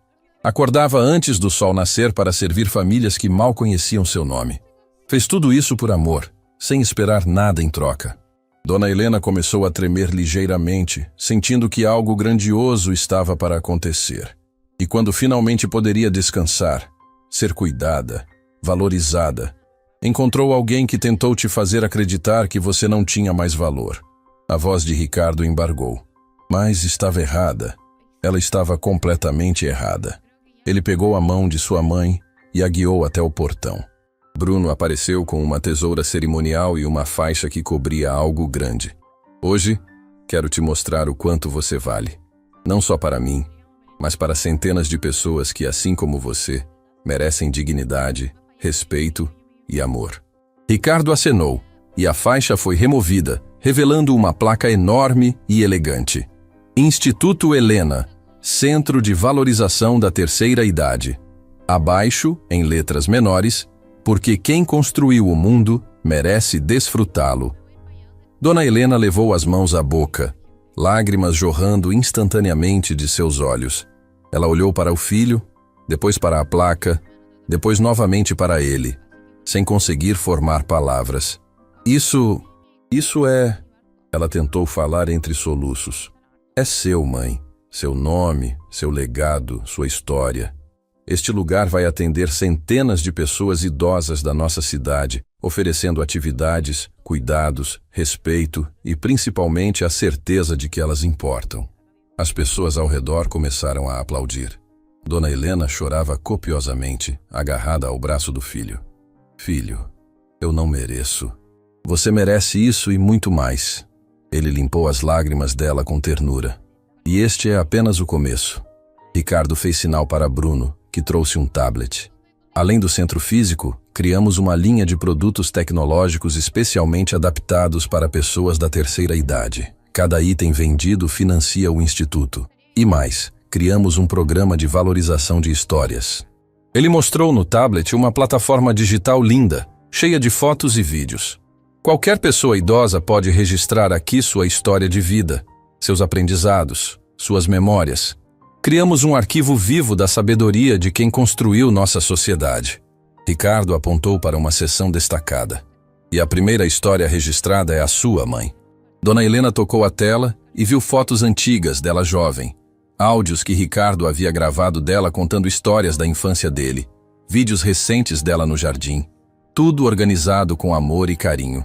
Acordava antes do sol nascer para servir famílias que mal conheciam seu nome. Fez tudo isso por amor, sem esperar nada em troca. Dona Helena começou a tremer ligeiramente, sentindo que algo grandioso estava para acontecer. E quando finalmente poderia descansar, ser cuidada, valorizada, encontrou alguém que tentou te fazer acreditar que você não tinha mais valor. A voz de Ricardo embargou. Mas estava errada. Ela estava completamente errada. Ele pegou a mão de sua mãe e a guiou até o portão. Bruno apareceu com uma tesoura cerimonial e uma faixa que cobria algo grande. Hoje, quero te mostrar o quanto você vale. Não só para mim, mas para centenas de pessoas que, assim como você, merecem dignidade, respeito e amor. Ricardo acenou, e a faixa foi removida, revelando uma placa enorme e elegante. Instituto Helena, Centro de Valorização da Terceira Idade. Abaixo, em letras menores, porque quem construiu o mundo merece desfrutá-lo. Dona Helena levou as mãos à boca, lágrimas jorrando instantaneamente de seus olhos. Ela olhou para o filho, depois para a placa, depois novamente para ele, sem conseguir formar palavras. Isso é... Ela tentou falar entre soluços. É seu, mãe. Seu nome, seu legado, sua história. Este lugar vai atender centenas de pessoas idosas da nossa cidade, oferecendo atividades, cuidados, respeito e principalmente a certeza de que elas importam. As pessoas ao redor começaram a aplaudir. Dona Helena chorava copiosamente, agarrada ao braço do filho. Filho, eu não mereço. Você merece isso e muito mais. Ele limpou as lágrimas dela com ternura. E este é apenas o começo. Ricardo fez sinal para Bruno, que trouxe um tablet. Além do centro físico, criamos uma linha de produtos tecnológicos especialmente adaptados para pessoas da terceira idade. Cada item vendido financia o instituto. E mais, criamos um programa de valorização de histórias. Ele mostrou no tablet uma plataforma digital linda, cheia de fotos e vídeos. Qualquer pessoa idosa pode registrar aqui sua história de vida, seus aprendizados, suas memórias. Criamos um arquivo vivo da sabedoria de quem construiu nossa sociedade. Ricardo apontou para uma seção destacada. E a primeira história registrada é a sua, mãe. Dona Helena tocou a tela e viu fotos antigas dela jovem. Áudios que Ricardo havia gravado dela contando histórias da infância dele. Vídeos recentes dela no jardim. Tudo organizado com amor e carinho.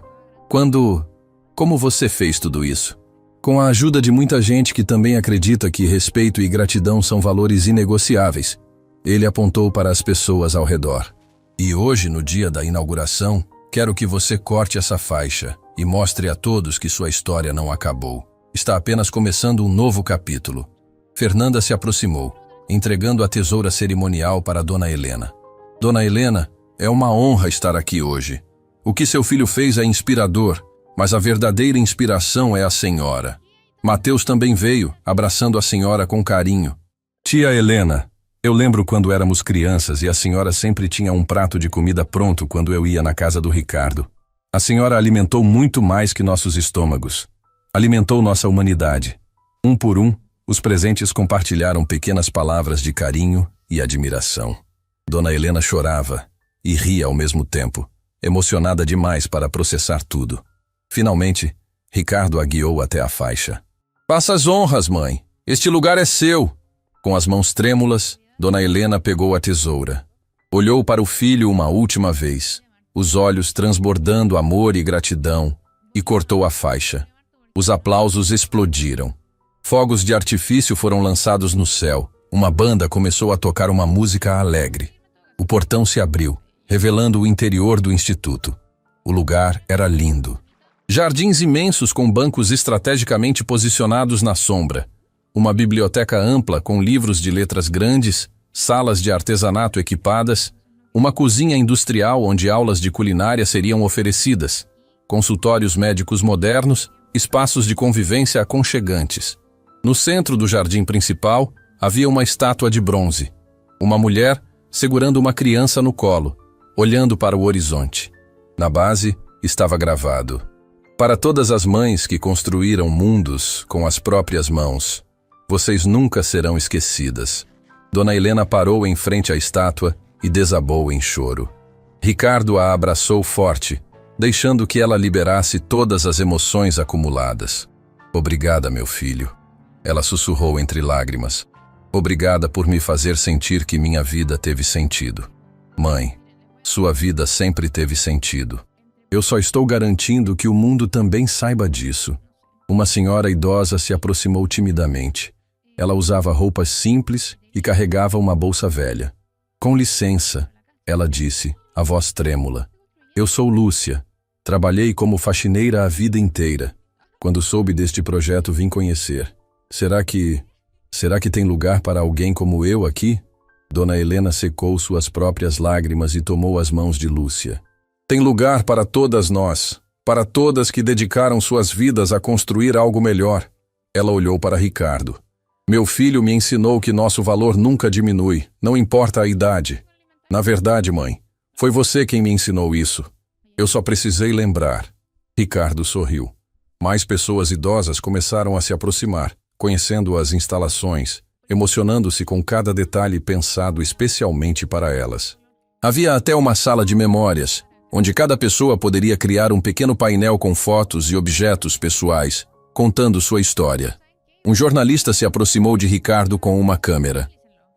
Como você fez tudo isso? Com a ajuda de muita gente que também acredita que respeito e gratidão são valores inegociáveis. Ele apontou para as pessoas ao redor. E hoje, no dia da inauguração, quero que você corte essa faixa e mostre a todos que sua história não acabou. Está apenas começando um novo capítulo. Fernanda se aproximou, entregando a tesoura cerimonial para Dona Helena. Dona Helena, é uma honra estar aqui hoje. O que seu filho fez é inspirador, mas a verdadeira inspiração é a senhora. Mateus também veio, abraçando a senhora com carinho. Tia Helena, eu lembro quando éramos crianças e a senhora sempre tinha um prato de comida pronto quando eu ia na casa do Ricardo. A senhora alimentou muito mais que nossos estômagos. Alimentou nossa humanidade. Um por um, os presentes compartilharam pequenas palavras de carinho e admiração. Dona Helena chorava e ria ao mesmo tempo, emocionada demais para processar tudo. Finalmente, Ricardo a guiou até a faixa. Faça as honras, mãe. Este lugar é seu. Com as mãos trêmulas, Dona Helena pegou a tesoura. Olhou para o filho uma última vez, os olhos transbordando amor e gratidão, e cortou a faixa. Os aplausos explodiram. Fogos de artifício foram lançados no céu. Uma banda começou a tocar uma música alegre. O portão se abriu, revelando o interior do instituto. O lugar era lindo. Jardins imensos com bancos estrategicamente posicionados na sombra. Uma biblioteca ampla com livros de letras grandes, salas de artesanato equipadas, uma cozinha industrial onde aulas de culinária seriam oferecidas, consultórios médicos modernos, espaços de convivência aconchegantes. No centro do jardim principal havia uma estátua de bronze. Uma mulher segurando uma criança no colo, olhando para o horizonte. Na base estava gravado: para todas as mães que construíram mundos com as próprias mãos, vocês nunca serão esquecidas. Dona Helena parou em frente à estátua e desabou em choro. Ricardo a abraçou forte, deixando que ela liberasse todas as emoções acumuladas. Obrigada, meu filho. Ela sussurrou entre lágrimas. Obrigada por me fazer sentir que minha vida teve sentido. Mãe, sua vida sempre teve sentido. Eu só estou garantindo que o mundo também saiba disso. Uma senhora idosa se aproximou timidamente. Ela usava roupas simples e carregava uma bolsa velha. Com licença, ela disse, a voz trêmula. Eu sou Lúcia. Trabalhei como faxineira a vida inteira. Quando soube deste projeto, vim conhecer. Será que tem lugar para alguém como eu aqui? Dona Helena secou suas próprias lágrimas e tomou as mãos de Lúcia. Tem lugar para todas nós, para todas que dedicaram suas vidas a construir algo melhor. Ela olhou para Ricardo. Meu filho me ensinou que nosso valor nunca diminui, não importa a idade. Na verdade, mãe, foi você quem me ensinou isso. Eu só precisei lembrar. Ricardo sorriu. Mais pessoas idosas começaram a se aproximar, conhecendo as instalações, emocionando-se com cada detalhe pensado especialmente para elas. Havia até uma sala de memórias, onde cada pessoa poderia criar um pequeno painel com fotos e objetos pessoais, contando sua história. Um jornalista se aproximou de Ricardo com uma câmera.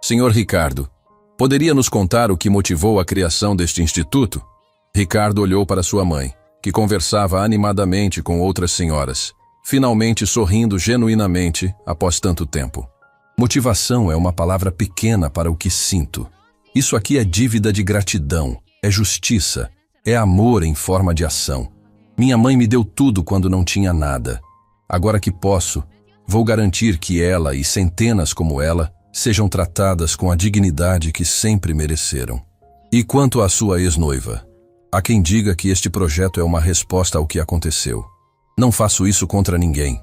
Senhor Ricardo, poderia nos contar o que motivou a criação deste instituto? Ricardo olhou para sua mãe, que conversava animadamente com outras senhoras, finalmente sorrindo genuinamente após tanto tempo. Motivação é uma palavra pequena para o que sinto. Isso aqui é dívida de gratidão, é justiça, é amor em forma de ação. Minha mãe me deu tudo quando não tinha nada. Agora que posso, vou garantir que ela e centenas como ela sejam tratadas com a dignidade que sempre mereceram. E quanto à sua ex-noiva? Há quem diga que este projeto é uma resposta ao que aconteceu. Não faço isso contra ninguém.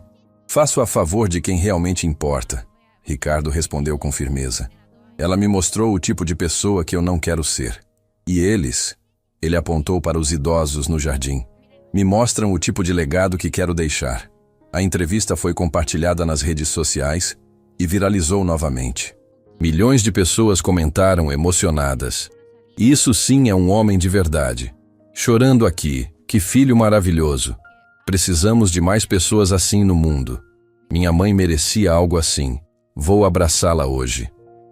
Faço a favor de quem realmente importa. Ricardo respondeu com firmeza. Ela me mostrou o tipo de pessoa que eu não quero ser. E eles, ele apontou para os idosos no jardim, me mostram o tipo de legado que quero deixar. A entrevista foi compartilhada nas redes sociais e viralizou novamente. Milhões de pessoas comentaram emocionadas. Isso sim é um homem de verdade. Chorando aqui, que filho maravilhoso. Precisamos de mais pessoas assim no mundo. Minha mãe merecia algo assim. Vou abraçá-la hoje.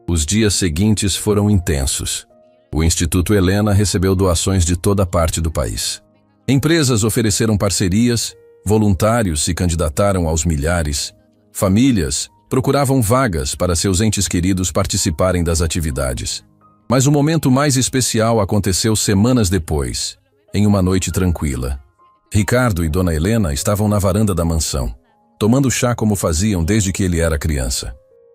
Os dias seguintes foram intensos. O Instituto Helena recebeu doações de toda parte do país. Empresas ofereceram parcerias, voluntários se candidataram aos milhares, famílias procuravam vagas para seus entes queridos participarem das atividades. Mas o momento mais especial aconteceu semanas depois, em uma noite tranquila. Ricardo e Dona Helena estavam na varanda da mansão, tomando chá como faziam desde que ele era criança.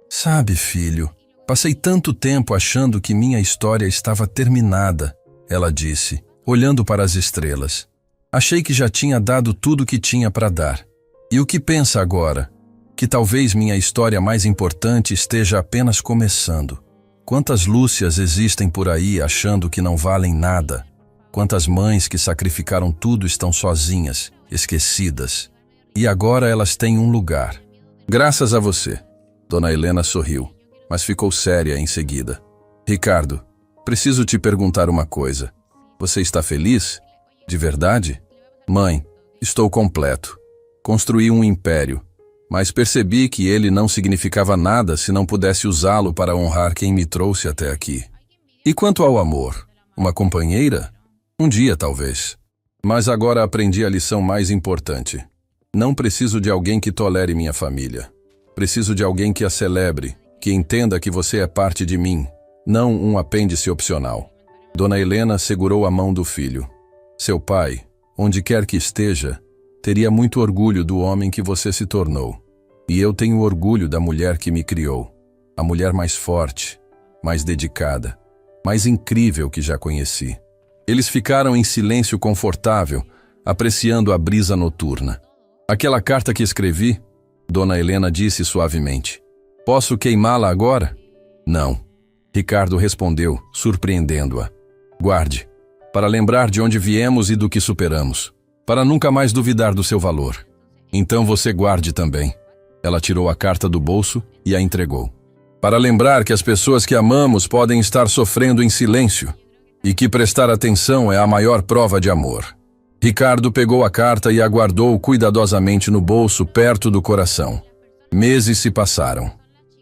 Sabe, filho, passei tanto tempo achando que minha história estava terminada, ela disse, olhando para as estrelas. Achei que já tinha dado tudo o que tinha para dar. E o que pensa agora? Que talvez minha história mais importante esteja apenas começando. Quantas Lúcias existem por aí achando que não valem nada? Quantas mães que sacrificaram tudo estão sozinhas, esquecidas? E agora elas têm um lugar. Graças a você. Dona Helena sorriu, mas ficou séria em seguida. Ricardo, preciso te perguntar uma coisa. Você está feliz? De verdade? Mãe, estou completo. Construí um império, mas percebi que ele não significava nada se não pudesse usá-lo para honrar quem me trouxe até aqui. E quanto ao amor? Uma companheira? Um dia, talvez. Mas agora aprendi a lição mais importante. Não preciso de alguém que tolere minha família. Preciso de alguém que a celebre, que entenda que você é parte de mim, não um apêndice opcional. Dona Helena segurou a mão do filho. Seu pai, onde quer que esteja, teria muito orgulho do homem que você se tornou. E eu tenho orgulho da mulher que me criou. A mulher mais forte, mais dedicada, mais incrível que já conheci. Eles ficaram em silêncio confortável, apreciando a brisa noturna. Aquela carta que escrevi, Dona Helena disse suavemente. Posso queimá-la agora? Não. Ricardo respondeu, surpreendendo-a. Guarde, para lembrar de onde viemos e do que superamos, para nunca mais duvidar do seu valor. Então você guarde também. Ela tirou a carta do bolso e a entregou. Para lembrar que as pessoas que amamos podem estar sofrendo em silêncio e que prestar atenção é a maior prova de amor. Ricardo pegou a carta e a guardou cuidadosamente no bolso perto do coração. Meses se passaram.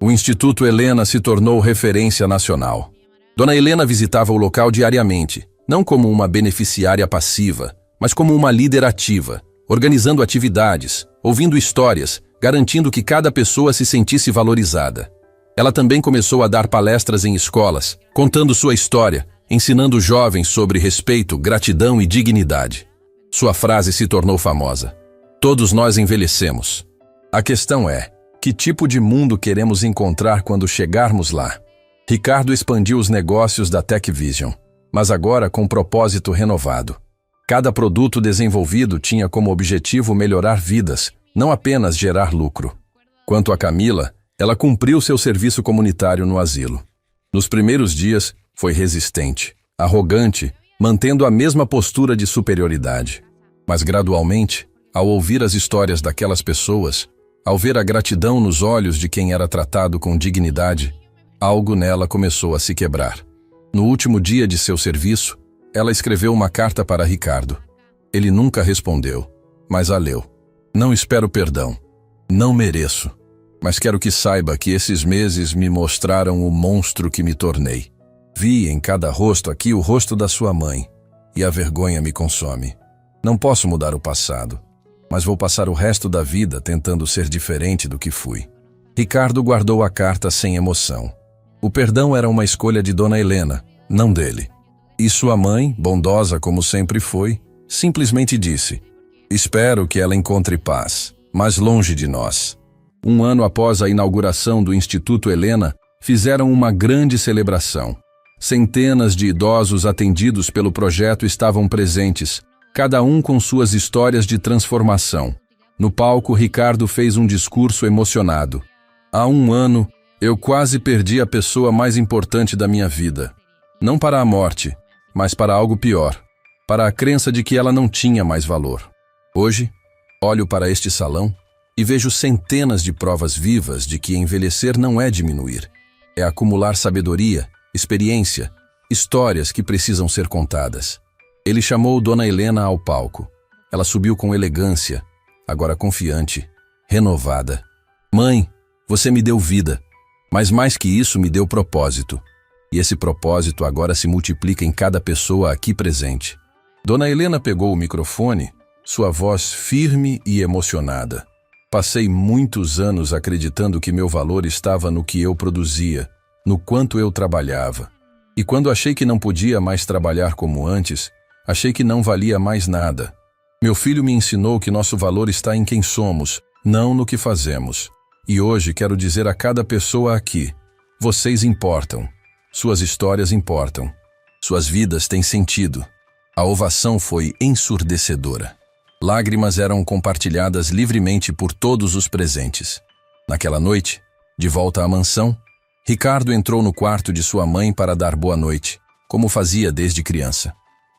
O Instituto Helena se tornou referência nacional. Dona Helena visitava o local diariamente, não como uma beneficiária passiva, mas como uma líder ativa, organizando atividades, ouvindo histórias, garantindo que cada pessoa se sentisse valorizada. Ela também começou a dar palestras em escolas, contando sua história, ensinando jovens sobre respeito, gratidão e dignidade. Sua frase se tornou famosa. Todos nós envelhecemos. A questão é, que tipo de mundo queremos encontrar quando chegarmos lá? Ricardo expandiu os negócios da TechVision, mas agora com propósito renovado. Cada produto desenvolvido tinha como objetivo melhorar vidas, não apenas gerar lucro. Quanto a Camila, ela cumpriu seu serviço comunitário no asilo. Nos primeiros dias, foi resistente, arrogante, mantendo a mesma postura de superioridade. Mas gradualmente, ao ouvir as histórias daquelas pessoas, ao ver a gratidão nos olhos de quem era tratado com dignidade, algo nela começou a se quebrar. No último dia de seu serviço, ela escreveu uma carta para Ricardo. Ele nunca respondeu, mas a leu. Não espero perdão. Não mereço. Mas quero que saiba que esses meses me mostraram o monstro que me tornei. Vi em cada rosto aqui o rosto da sua mãe, e a vergonha me consome. Não posso mudar o passado, mas vou passar o resto da vida tentando ser diferente do que fui. Ricardo guardou a carta sem emoção. O perdão era uma escolha de Dona Helena, não dele. E sua mãe, bondosa como sempre foi, simplesmente disse: espero que ela encontre paz, mas longe de nós. Um ano após a inauguração do Instituto Helena, fizeram uma grande celebração. Centenas de idosos atendidos pelo projeto estavam presentes, cada um com suas histórias de transformação. No palco, Ricardo fez um discurso emocionado. Há um ano, eu quase perdi a pessoa mais importante da minha vida. Não para a morte, mas para algo pior, para a crença de que ela não tinha mais valor. Hoje, olho para este salão e vejo centenas de provas vivas de que envelhecer não é diminuir. É acumular sabedoria, experiência, histórias que precisam ser contadas. Ele chamou Dona Helena ao palco. Ela subiu com elegância, agora confiante, renovada. Mãe, você me deu vida, mas mais que isso me deu propósito. E esse propósito agora se multiplica em cada pessoa aqui presente. Dona Helena pegou o microfone, sua voz firme e emocionada. Passei muitos anos acreditando que meu valor estava no que eu produzia, no quanto eu trabalhava. E quando achei que não podia mais trabalhar como antes, achei que não valia mais nada. Meu filho me ensinou que nosso valor está em quem somos, não no que fazemos. E hoje quero dizer a cada pessoa aqui: vocês importam. Suas histórias importam. Suas vidas têm sentido. A ovação foi ensurdecedora. Lágrimas eram compartilhadas livremente por todos os presentes. Naquela noite, de volta à mansão, Ricardo entrou no quarto de sua mãe para dar boa noite, como fazia desde criança.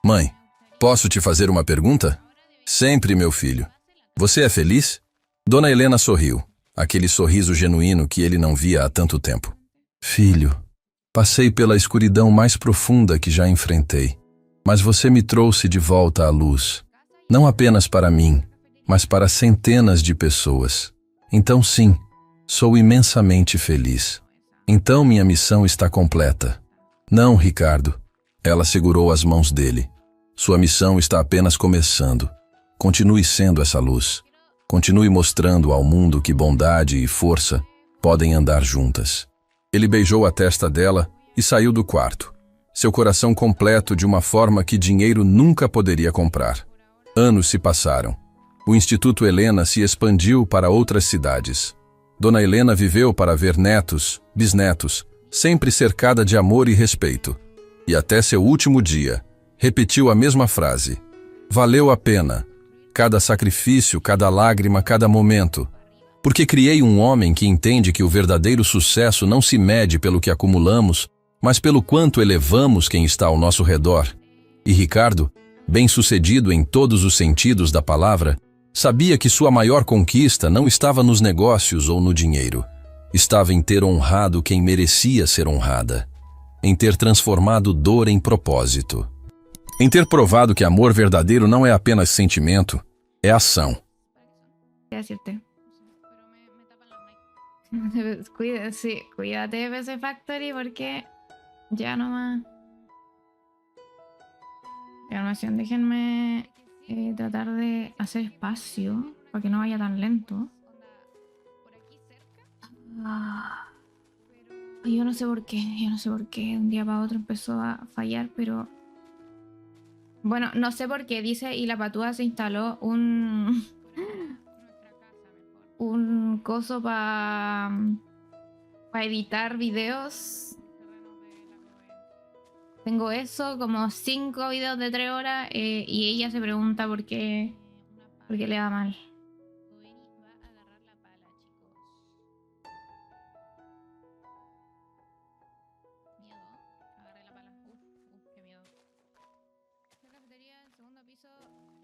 Mãe, posso te fazer uma pergunta? Sempre, meu filho. Você é feliz? Dona Helena sorriu, aquele sorriso genuíno que ele não via há tanto tempo. Filho, passei pela escuridão mais profunda que já enfrentei, mas você me trouxe de volta à luz. Não apenas para mim, mas para centenas de pessoas. Então sim, sou imensamente feliz. Então minha missão está completa. Não, Ricardo. Ela segurou as mãos dele. Sua missão está apenas começando. Continue sendo essa luz. Continue mostrando ao mundo que bondade e força podem andar juntas. Ele beijou a testa dela e saiu do quarto. Seu coração completo de uma forma que dinheiro nunca poderia comprar. Anos se passaram. O Instituto Helena se expandiu para outras cidades. Dona Helena viveu para ver netos, bisnetos, sempre cercada de amor e respeito. E até seu último dia, repetiu a mesma frase: valeu a pena, cada sacrifício, cada lágrima, cada momento. Porque criei um homem que entende que o verdadeiro sucesso não se mede pelo que acumulamos, mas pelo quanto elevamos quem está ao nosso redor. E Ricardo, bem-sucedido em todos os sentidos da palavra, sabia que sua maior conquista não estava nos negócios ou no dinheiro. Estava em ter honrado quem merecia ser honrada. Em ter transformado dor em propósito. Em ter provado que amor verdadeiro não é apenas sentimento, é ação. Cuídate de PC Factory porque ya no más. Programación, déjenme tratar de hacer espacio para que no vaya tan lento. Ay, yo no sé por qué, yo no sé por qué. De un día para otro empezó a fallar, pero... Bueno, no sé por qué, dice, y la patúa se instaló un coso para editar videos. Tengo eso, como 5 videos de 3 horas, y ella se pregunta por qué le va mal.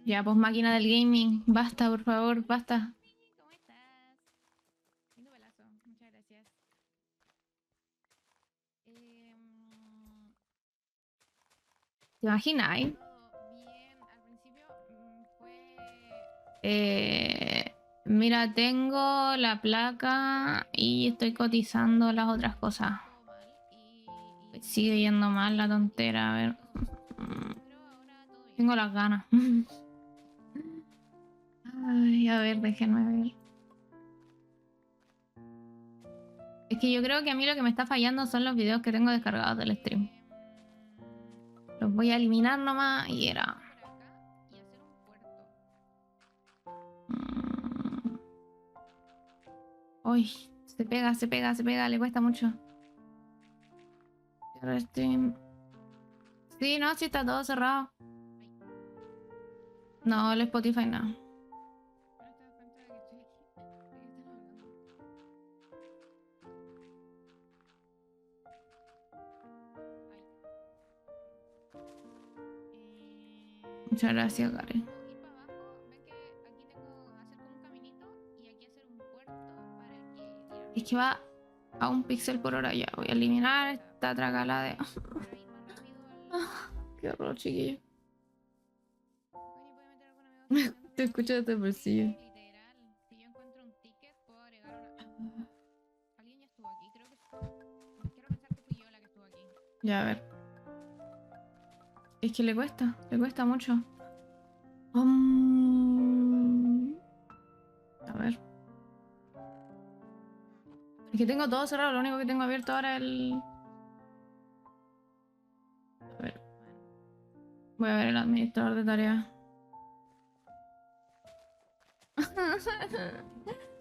Ya, pues máquina del gaming, basta, por favor, basta. ¿Cómo estás? Lindo pelazo, muchas gracias. ¿Te imaginas? Bien, al principio fue... mira, tengo la placa y estoy cotizando las otras cosas. Sigue yendo mal la tontera, a ver. Tengo las ganas. Ay, a ver, déjenme ver. Es que yo creo que a mí lo que me está fallando son los videos que tengo descargados del stream. Los voy a eliminar nomás y era... Uy, se pega, se pega, se pega, le cuesta mucho. Cierra stream. Sí, no, sí está todo cerrado. No, el Spotify no. Muchas gracias, Karen. Es que va a 1 píxel por hora ya. Voy a eliminar esta tragala de... Qué horror, chiquillo. Te escucho desde el bolsillo. Ya, a ver. Es que le cuesta mucho. A ver. Es que tengo todo cerrado, lo único que tengo abierto ahora es el... A ver. Voy a ver el administrador de tareas.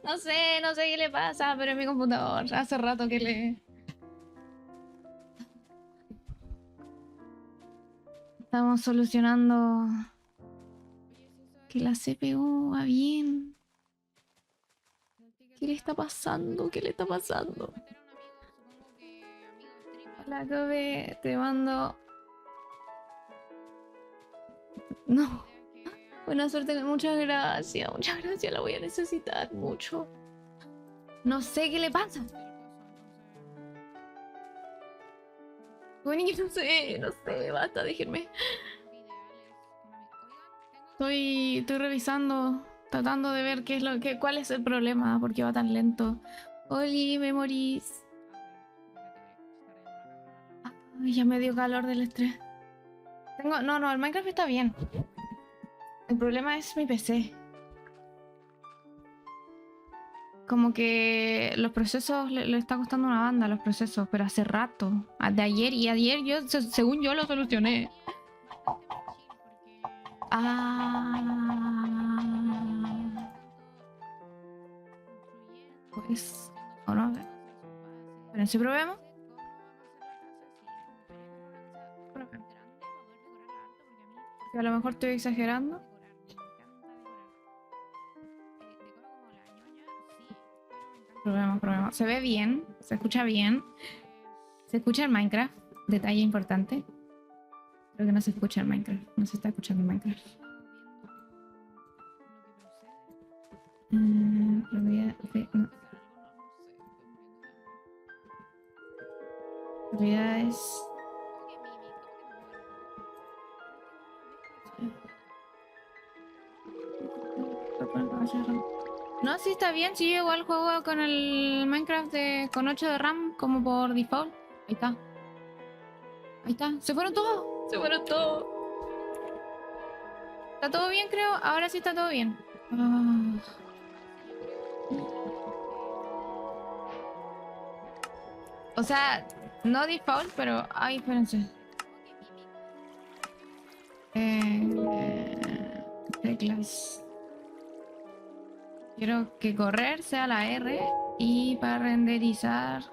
No sé qué le pasa, pero es mi computador. Hace rato que le... Estamos solucionando que la CPU va bien. ¿Qué le está pasando? ¿Qué le está pasando? Hola, Kobe, te mando... No. Buena suerte, muchas gracias, la voy a necesitar mucho. No sé qué le pasa. Bueno, no sé, basta, déjenme. Estoy revisando, tratando de ver cuál es el problema, por qué va tan lento. Oli, me morís. Ay, ya me dio calor del estrés. No, el Minecraft está bien. El problema es mi PC. Como que los procesos le está costando una banda los procesos, pero hace rato. De ayer y ayer yo, según yo, lo solucioné. Pues, o no, a ver. Pero si probemos. Que a lo mejor estoy exagerando. Probemos. Se ve bien, se escucha bien. Se escucha en Minecraft, detalle importante. Creo que no se escucha en Minecraft, no se está escuchando en Minecraft. Propiedades. No, sí está bien, sí, yo igual juego con el Minecraft con 8 de RAM como por default. Ahí está. Ahí está. Se fueron todos. Se fueron todos. ¿Está todo bien, creo? Ahora sí está todo bien. O sea, no default, pero... Ay, espérense. Teclas. Quiero que correr sea la R y para renderizar...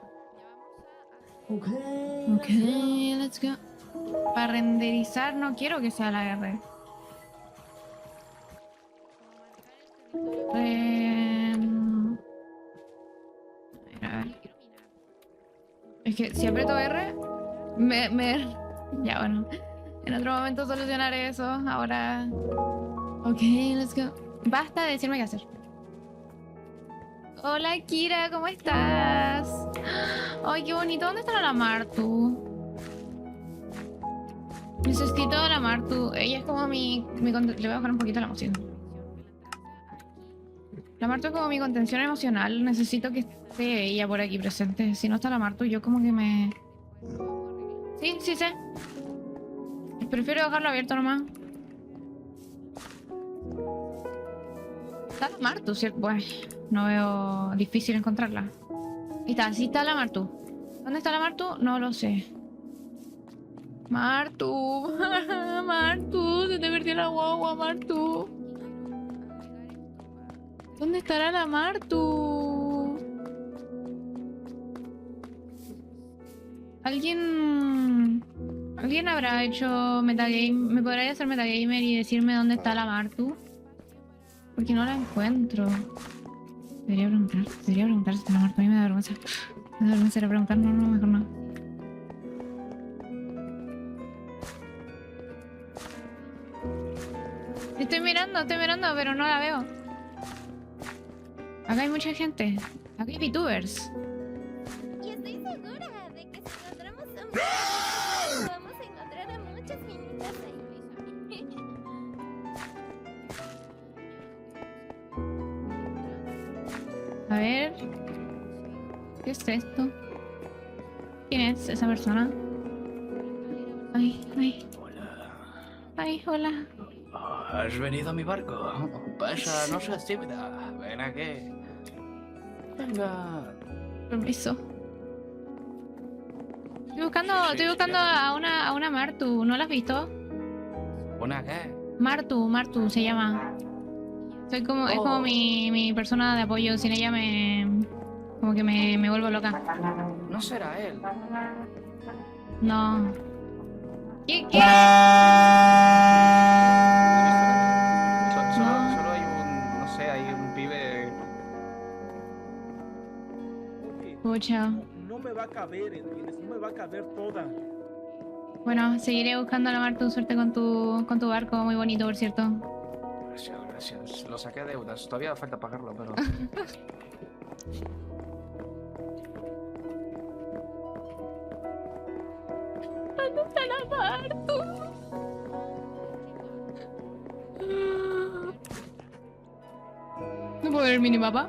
Ok, let's go. Para renderizar no quiero que sea la R. A ver. Es que si aprieto R, Ya, bueno. En otro momento solucionaré eso. Ahora... Ok, let's go. Basta de decirme qué hacer. Hola, Kira, ¿cómo estás? Ay, qué bonito. ¿Dónde está la Martu? Necesito a la Martu. Ella es como le voy a bajar un poquito la emoción. La Martu es como mi contención emocional. Necesito que esté ella por aquí presente. Si no está la Martu, yo como que me... Sí, sí sé. Prefiero dejarlo abierto nomás. Está la Martu, ¿cierto? Pues no veo difícil encontrarla. Ahí está, sí está la Martu. ¿Dónde está la Martu? No lo sé. Martu. Martu, se te perdió la guagua, Martu. ¿Dónde estará la Martu? ¿Alguien habrá hecho metagame? ¿Me podría hacer metagamer y decirme dónde está la Martu? Porque no la encuentro. Debería preguntar si está la Martu. A mí me da vergüenza. Me da vergüenza ir a preguntar. No, mejor no. Estoy mirando, pero no la veo. Acá hay mucha gente. Acá hay VTubers. Y estoy segura de que si encontramos vamos a encontrar a muchas minitas ahí. A ver. ¿Qué es esto? ¿Quién es esa persona? Ay. Hola. Ay, hola. ¿Has venido a mi barco? Pasa, no seas tímida. Ven aquí. Venga. Permiso. Estoy buscando a una Martu. ¿No la has visto? ¿Una qué? Martu se llama. Es como mi persona de apoyo. Sin ella como que me vuelvo loca. No será él. No. ¿Qué? Solo hay un... No sé, hay un pibe... Pucha. No me va a caber, ¿entiendes? No me va a caber toda. Bueno, seguiré buscando a la Martu. Suerte con tu barco. Muy bonito, por cierto. Gracias. Lo saqué a deudas. Todavía falta pagarlo, pero... ¿Dónde está la Martu? ¿No puedo ver el minimapa?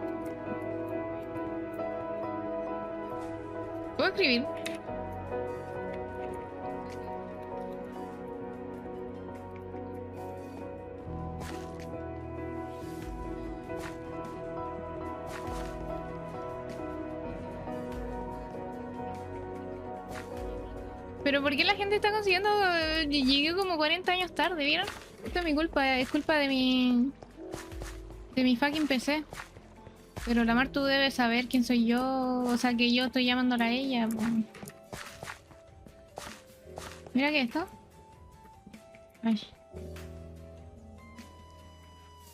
¿Puedo escribir? Pero ¿por qué la gente está consiguiendo? Llegué como 40 años tarde, ¿vieron? Esto es mi culpa, es culpa de mi fucking PC. Pero la Martu debe saber quién soy yo, o sea que yo estoy llamándola a ella. Pues. Mira que esto. Ay.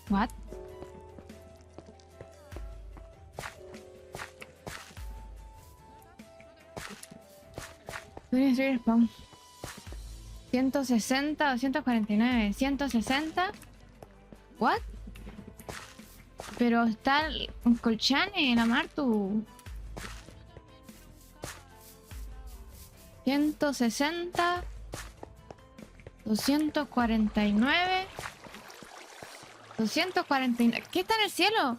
What? Voy a destruir spawn. 160, 249, 160. What? Pero está un colchane, la Martu. 160, 249, 249. ¿Qué está en el cielo?